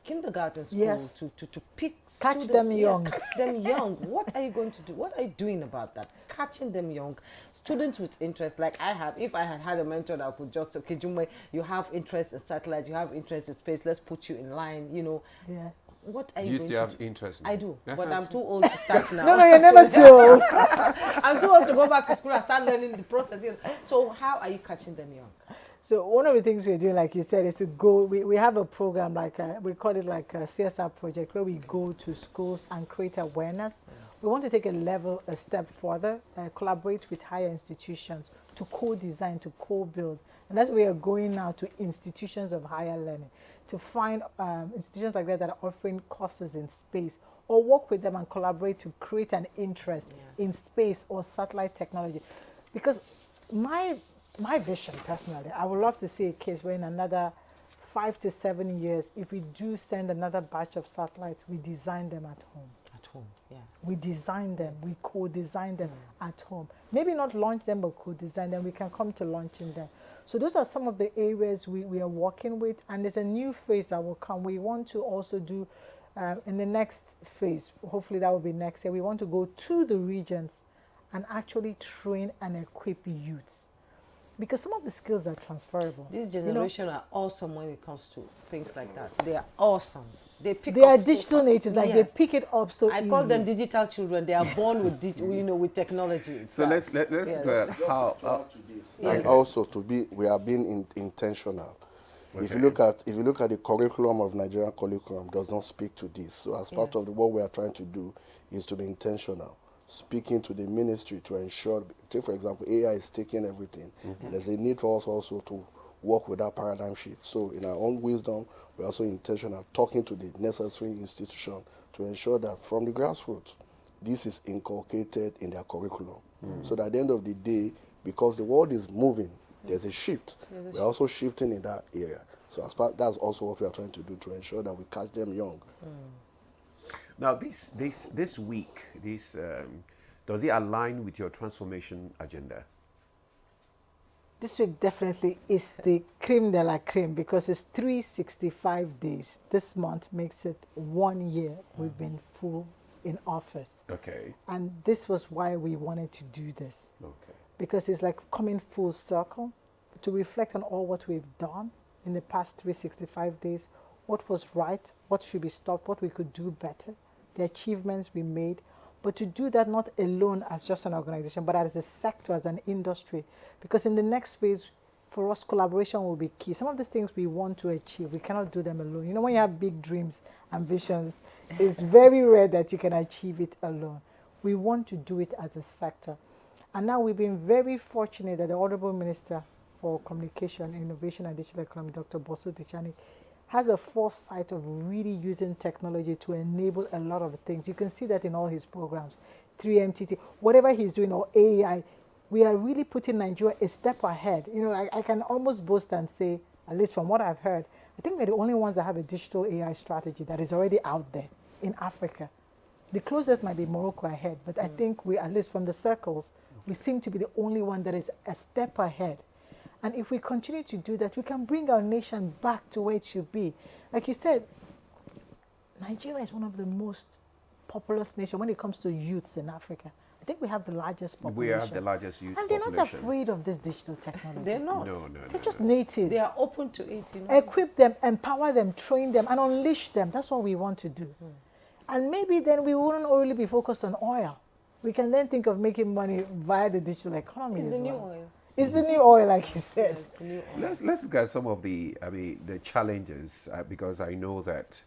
kindergarten school to pick catch students, them young. Catch them young. What are you going to do? What are you doing about that? Catching them young. Students with interest, like I have. If I had a mentor that could just, okay, Jumwe, you have interest in satellite, you have interest in space, let's put you in line, Yeah. What are you You going still to have do? interest now. I do, but I'm too old to start now. No, you're never too old. I'm too old to go back to school and start learning the process. So how are you catching them young? So one of the things we're doing, like you said, is to go, we have a program like, we call it like a CSR project, where we go to schools and create awareness. We want to take a step further, collaborate with higher institutions to co-design, to co-build. And that's where we are going now, to institutions of higher learning, to find institutions like that are offering courses in space, or work with them and collaborate to create an interest in space or satellite technology. Because my vision, personally, I would love to see a case where in another 5 to 7 years, if we do send another batch of satellites, we design them at home. At home, yes. We design them, we co-design them at home. Maybe not launch them, but co-design them. We can come to launching them. So those are some of the areas we are working with, and there's a new phase that will come. We want to also do, in the next phase, hopefully that will be next year, we want to go to the regions and actually train and equip youths. Because some of the skills are transferable. This generation are awesome when it comes to things like that. They are awesome. They are digital natives, like they pick it up so I call them digital children. They are born with with technology itself. So let's go how to this. And also we are being intentional. Okay. If you look at the curriculum of Nigerian curriculum, does not speak to this. So as part of what we are trying to do is to be intentional. Speaking to the ministry to ensure, take for example, AI is taking everything. And there's a need for us also to work with that paradigm shift. So in our own wisdom, we're also intentional, talking to the necessary institution to ensure that from the grassroots, this is inculcated in their curriculum. So that at the end of the day, because the world is moving, there's a shift. We're also shifting in that area. So that's also what we are trying to do, to ensure that we catch them young. Now, this week, does it align with your transformation agenda? This week definitely is the creme de la creme because it's 365 days. This month makes it 1 year we've been full in office. Okay. And this was why we wanted to do this. Okay. Because it's like coming full circle to reflect on all what we've done in the past 365 days, what was right, what should be stopped, what we could do better, the achievements we made, but to do that not alone as just an organization, but as a sector, as an industry. Because in the next phase, for us, collaboration will be key. Some of the things we want to achieve, we cannot do them alone. You know, when you have big dreams, ambitions, it's very rare that you can achieve it alone. We want to do it as a sector. And now we've been very fortunate that the Honorable Minister for Communication, Innovation and Digital Economy, Dr. Bosu Tichani, has a foresight of really using technology to enable a lot of things. You can see that in all his programs, 3MTT, whatever he's doing, or AI, we are really putting Nigeria a step ahead. You know, I can almost boast and say, at least from what I've heard, I think we're the only ones that have a digital AI strategy that is already out there in Africa. The closest might be Morocco ahead, but I think we, at least from the circles, we seem to be the only one that is a step ahead. And if we continue to do that, we can bring our nation back to where it should be. Like you said, Nigeria is one of the most populous nations when it comes to youths in Africa. I think we have the largest population. We have the largest youth and they're population. not afraid of this digital technology. They're not. No. They're just native. They are open to it, you know. Equip them, empower them, train them, and unleash them. That's what we want to do. And maybe then we wouldn't only be focused on oil. We can then think of making money via the digital economy. It's as the new well. oil. It's the new oil, like you said. It's the new oil. Let's look at some of the challenges because I know that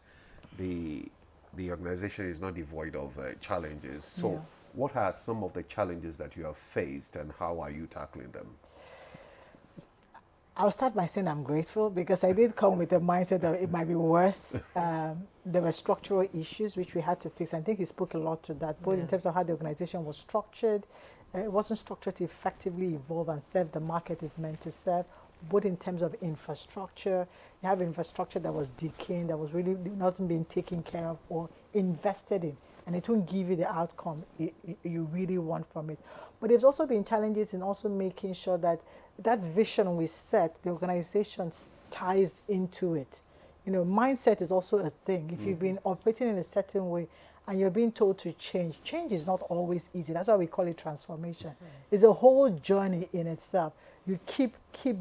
the organization is not devoid of challenges. So, Yeah. what are some of the challenges that you have faced, and how are you tackling them? I'll start by saying I'm grateful because I did come with a mindset that it might be worse. There were structural issues which we had to fix. I think he spoke a lot to that, both in terms of how the organization was structured. It wasn't structured to effectively evolve and serve the market it's meant to serve, both in terms of infrastructure. You have infrastructure that was decaying, that was really not being taken care of or invested in, and it won't give you the outcome you really want from it. But there's also been challenges in also making sure that that vision we set, the organization ties into it. You know, mindset is also a thing. If you've been operating in a certain way and you're being told to change, change is not always easy. That's why we call it transformation. It's a whole journey in itself. You keep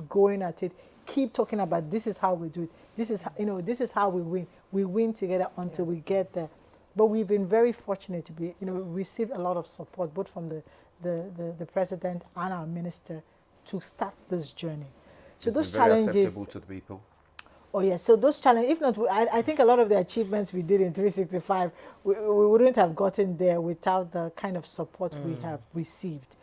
going at it, keep talking about this is how we do it. This is how, this is how we win. We win together until we get there. But we've been very fortunate to be, received a lot of support both from the president and our minister to start this journey. So those challenges. Very acceptable to the people. Oh yes, so those challenges, if not, I think a lot of the achievements we did in 365, we wouldn't have gotten there without the kind of support we have received.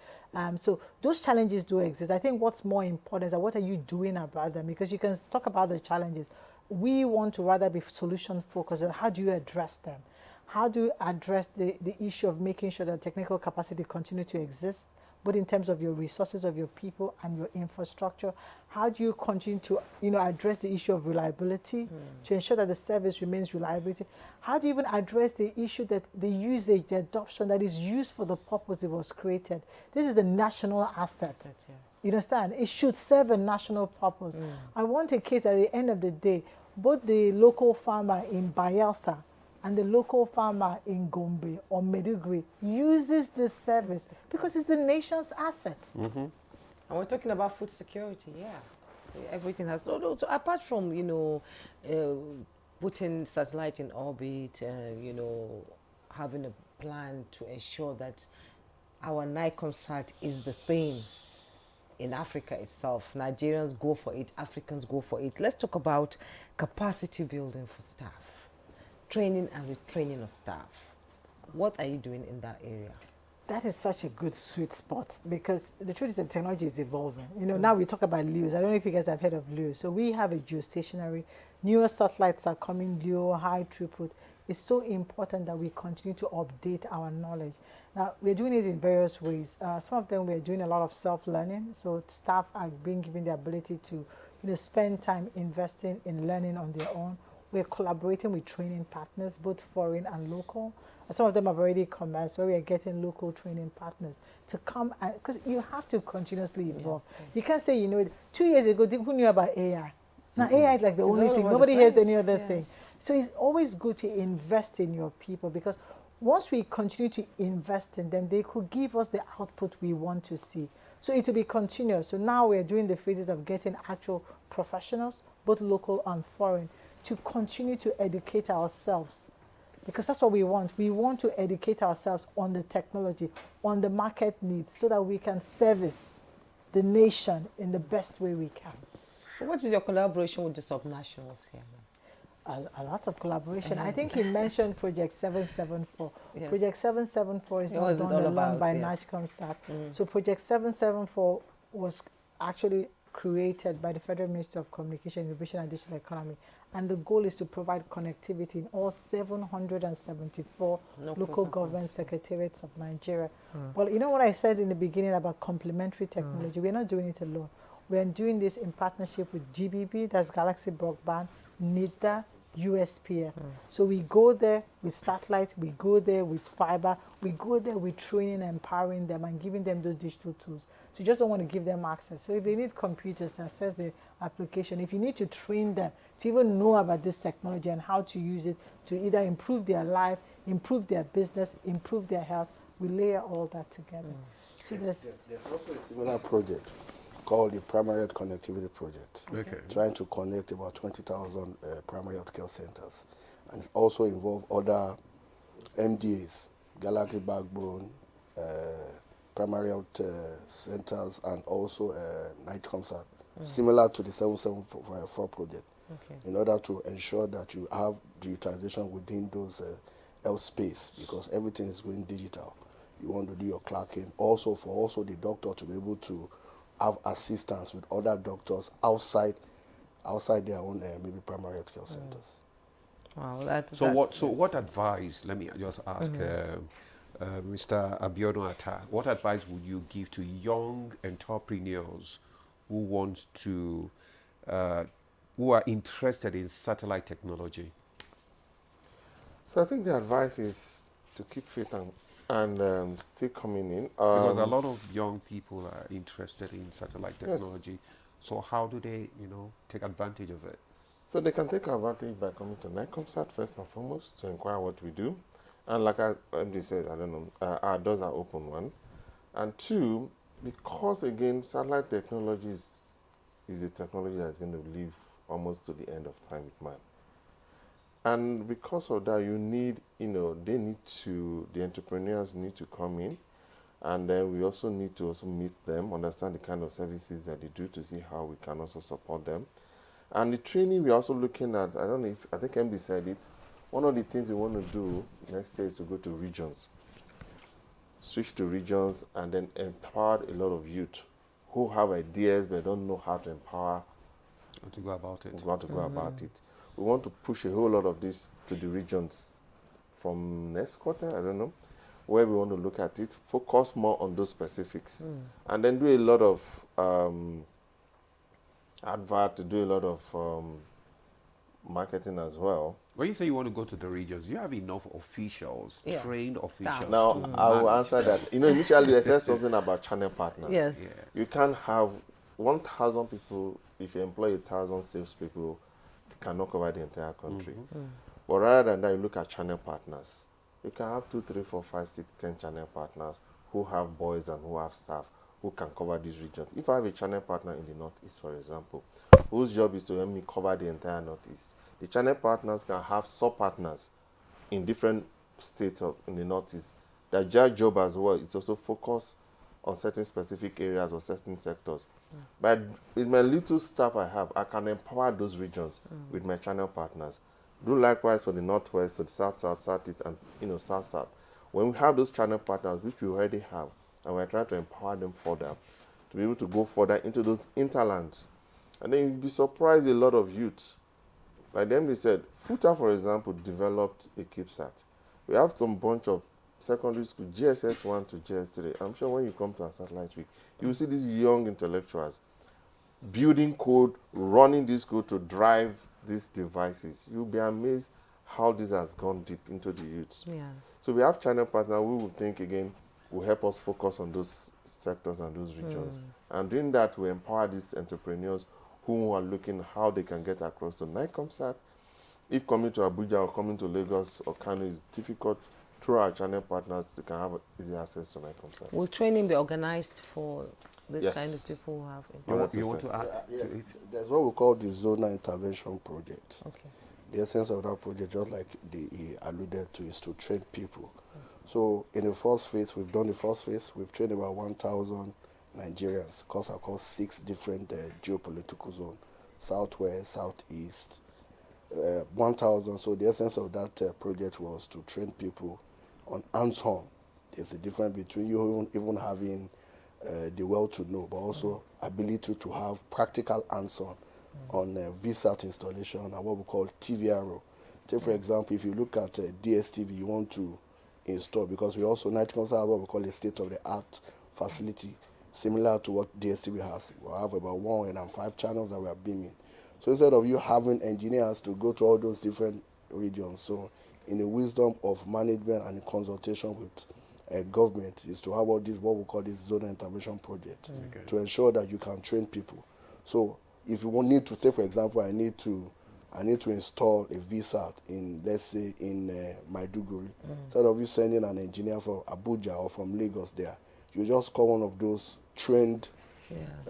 So those challenges do exist. I think what's more important is what are you doing about them? Because you can talk about the challenges. We want to rather be solution focused. And how do you address them? How do you address the issue of making sure that technical capacity continue to exist, both in terms of your resources of your people and your infrastructure? How do you continue to address the issue of reliability to ensure that the service remains reliability? How do you even address the issue that the usage, the adoption that is used for the purpose it was created? This is a national asset. Yes. You understand? It should serve a national purpose. I want a case that at the end of the day, both the local farmer in Bayelsa and the local farmer in Gombe or Meduguri uses this service because it's the nation's asset. And we're talking about food security, everything has so apart from putting satellite in orbit, having a plan to ensure that our Nigcomsat is the thing in Africa itself. Nigerians go for it, Africans go for it. Let's talk about capacity building for staff, training and retraining of staff. What are you doing in that area? That is such a good sweet spot because the truth is that technology is evolving. Now we talk about LEOs. I don't know if you guys have heard of LEOs. So we have a geostationary. Newer satellites are coming, LEO, high throughput. It's so important that we continue to update our knowledge. Now, we're doing it in various ways. Some of them we're doing a lot of self-learning. So staff are being given the ability to spend time investing in learning on their own. we're collaborating with training partners, both foreign and local. And some of them have already commenced, where we are getting local training partners to come, because you have to continuously evolve. Yes. You can't say, 2 years ago, who knew about AI? Now, AI is like the It's only all thing. over the Nobody hears place. any other Yes. thing. So it's always good to invest in your people, because once we continue to invest in them, they could give us the output we want to see. So it will be continuous. So now we're doing the phases of getting actual professionals, both local and foreign, to continue to educate ourselves. Because that's what we want. We want to educate ourselves on the technology, on the market needs, so that we can service the nation in the best way we can. So what is your collaboration with the subnationals here? A lot of collaboration. I think he mentioned Project 774. Yes. Project 774 is What not was it done all alone about? by Yes. Nigcomsat. So Project 774 was actually created by the Federal Ministry of Communication, Innovation and Digital Economy. And the goal is to provide connectivity in all 774 local government secretariats of Nigeria. Well, you know what I said in the beginning about complementary technology? We're not doing it alone. We're doing this in partnership with GBB, that's Galaxy Broadband, NIDA, USPF. So we go there with satellite, we go there with fiber, we go there with training, empowering them and giving them those digital tools. So you just don't want to give them access. So if they need computers to access the application, if you need to train them to even know about this technology and how to use it to either improve their life, improve their business, improve their health, we layer all that together. So there's also a similar project called the Primary Health Connectivity Project, trying to connect about 20,000 primary health care centers. And it's also involved other MDAs, Galaxy Backbone, primary health centers, and also Nigcomsat, similar to the 774 project, in order to ensure that you have the utilization within those health space, because everything is going digital. You want to do your clocking, also for the doctor to be able to have assistance with other doctors outside their own maybe primary health care centers. Wow, So what advice, let me just ask Mr. Abiodun Atta, what advice would you give to young entrepreneurs who want to, who are interested in satellite technology? So I think the advice is to keep fit and still coming in. Because a lot of young people are interested in satellite technology. Yes. So how do they, take advantage of it? So they can take advantage by coming to Nigcomsat first and foremost to inquire what we do. And like MD said, our doors are open, one. And two, because again, satellite technology is a technology that's going to live almost to the end of time with man. And because of that, you need, the entrepreneurs need to come in, and then we also need to meet them, understand the kind of services that they do to see how we can also support them. And the training, we're also looking at, I think MD said it, one of the things we want to do next year is to go to regions. Switch to regions and then empower a lot of youth who have ideas but don't know how to empower. How to go about it. How to go about it. We want to push a whole lot of this to the regions from next quarter, where we want to look at it, focus more on those specifics, and then do a lot of do a lot of marketing as well. When you say you want to go to the regions, you have enough officials, trained officials. Now, I will answer that. Initially I said something about channel partners. Yes. You can't have 1,000 people, if you employ 1,000 salespeople, cannot cover the entire country. But rather than that, you look at channel partners. You can have 2, 3, 4, 5, 6, 10 channel partners who have boys and who have staff who can cover these regions. If I have a channel partner in the Northeast, for example, whose job is to help me cover the entire Northeast, the channel partners can have sub-partners in different states in the Northeast. Their job as well is also focus on certain specific areas or certain sectors. But with my little staff I have, I can empower those regions with my channel partners. Do likewise for the Northwest, so the South, Southeast, and South. When we have those channel partners, which we already have, and we're trying to empower them further, to be able to go further into those interlands. And then you'll be surprised a lot of youths. Like them, said, FUTA, for example, developed a CubeSat. We have some bunch of secondary school, GSS 1 to GSS 3. I'm sure when you come to our satellite week, you will see these young intellectuals building code, running this code to drive these devices, you'll be amazed how this has gone deep into the youths. Yes. So we have channel partners who will think again, will help us focus on those sectors and those regions. And doing that, we empower these entrepreneurs who are looking how they can get across to Nigcomsat. If coming to Abuja or coming to Lagos or Kano is difficult, through our channel partners, they can have easy access to Nigcomsat. Will training be organized for this Yes. kind of people who have You want to add Yes. to it? There's what we call the Zonal Intervention Project. Okay. The essence of that project, just like he alluded to, is to train people. So in the first phase, we've done the first phase. We've trained about 1,000 Nigerians across 6 different geopolitical zones: Southwest, Southeast, 1,000. So the essence of that project was to train people on hands-on. There's a difference between you even having the well to know, but also ability to have practical hands-on on VSAT installation and what we call TVRO. Take for example, if you look at DSTV, you want to install, because we also, Nigcomsat has what we call a state-of-the-art facility, similar to what DSTV has. We have about 105 channels that we are beaming. So instead of you having engineers to go to all those different regions, so in the wisdom of management and in consultation with government, is to have all this, what we call this Zonal Intervention Project, to ensure that you can train people. So if you need to, say for example, I need to install a VSAT in, let's say, in Maiduguri. Instead of you sending an engineer from Abuja or from Lagos there, you just call one of those trained,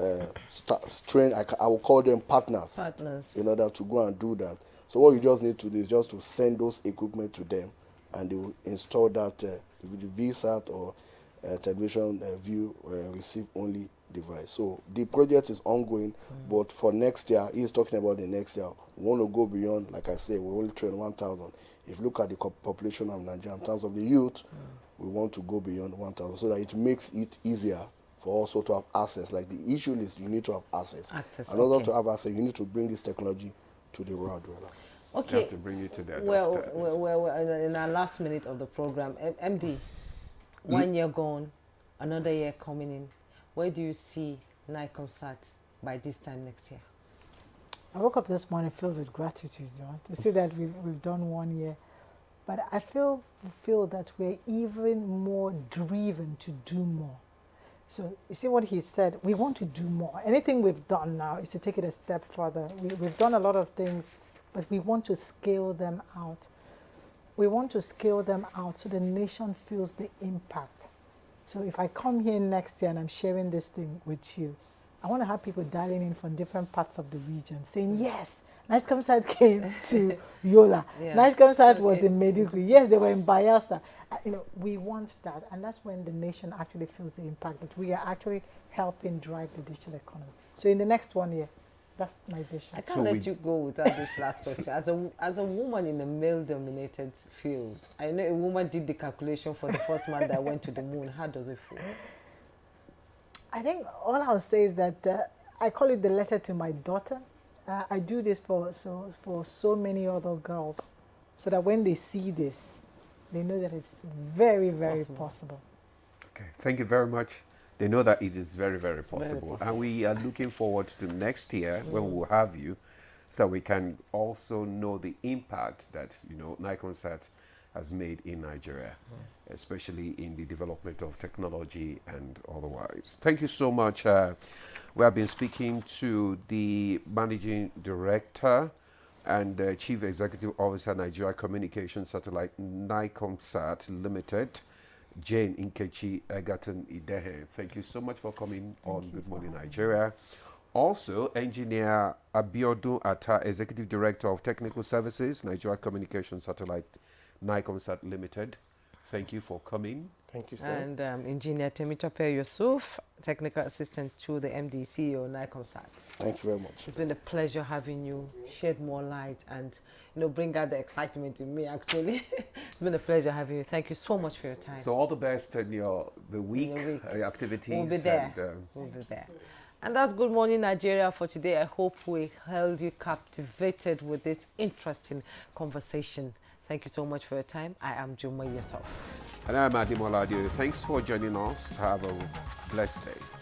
I will call them partners, in order to go and do that. So what you just need to do is just to send those equipment to them, and they will install that with the VSAT or television view receive only device. So the project is ongoing, but for next year, he's talking about the next year. We want to go beyond, like I said, we only train 1,000. If you look at the population of Nigeria in terms of the youth, we want to go beyond 1,000 so that it makes it easier for also to have access. Like the issue is you need to have access. In order to have access, you need to bring this technology to the rural dwellers. Okay. You have to bring it to their doorstep. Well, in our last minute of the program, MD, 1 year gone, another year coming in. Where do you see Nigcomsat by this time next year? I woke up this morning filled with gratitude, to see that we've done 1 year. But I feel that we're even more driven to do more. So you see what he said, we want to do more. Anything we've done now is to take it a step further. We've done a lot of things, but we want to scale them out. We want to scale them out so the nation feels the impact. So if I come here next year and I'm sharing this thing with you, I want to have people dialing in from different parts of the region saying, yes, Nigcomsat came to Yola. Nigcomsat was in Maiduguri. Yes, they were in Bayelsa. We want that. And that's when the nation actually feels the impact that we are actually helping drive the digital economy. So in the next 1 year, that's my vision. I can't let you go without this last question. As a woman in a male-dominated field, I know a woman did the calculation for the first man that went to the moon. How does it feel? I think all I'll say is that I call it the letter to my daughter. I do this for so many other girls, so that when they see this, they know that it's very, very possible. Okay, thank you very much. They know that it is very, very possible. And we are looking forward to next year when we will have you, so we can also know the impact that Nigcomsat has made in Nigeria, especially in the development of technology and otherwise. Thank you so much. We have been speaking to the Managing Director and Chief Executive Officer, Nigeria Communications Satellite Nigcomsat Limited, Jane Nkechi Egerton Idehe. Thank you so much for coming on Good Morning Nigeria. Also, Engineer Abiodun Atta, Executive Director of Technical Services, Nigeria Communications Satellite Nigcomsat Limited. Thank you for coming. Thank you, sir. And Engineer Temitope Yusuf, Technical Assistant to the MD CEO Nigcomsat. Thank you very much. It's been a pleasure having you, shed more light and bring out the excitement in me actually. It's been a pleasure having you. Thank you so much for your time. So all the best in your activities. We'll be there. We'll be there. And that's Good Morning Nigeria for today. I hope we held you captivated with this interesting conversation. Thank you so much for your time. I am Juma Yusuf. And I'm Adimola Adio. Thanks for joining us. Have a blessed day.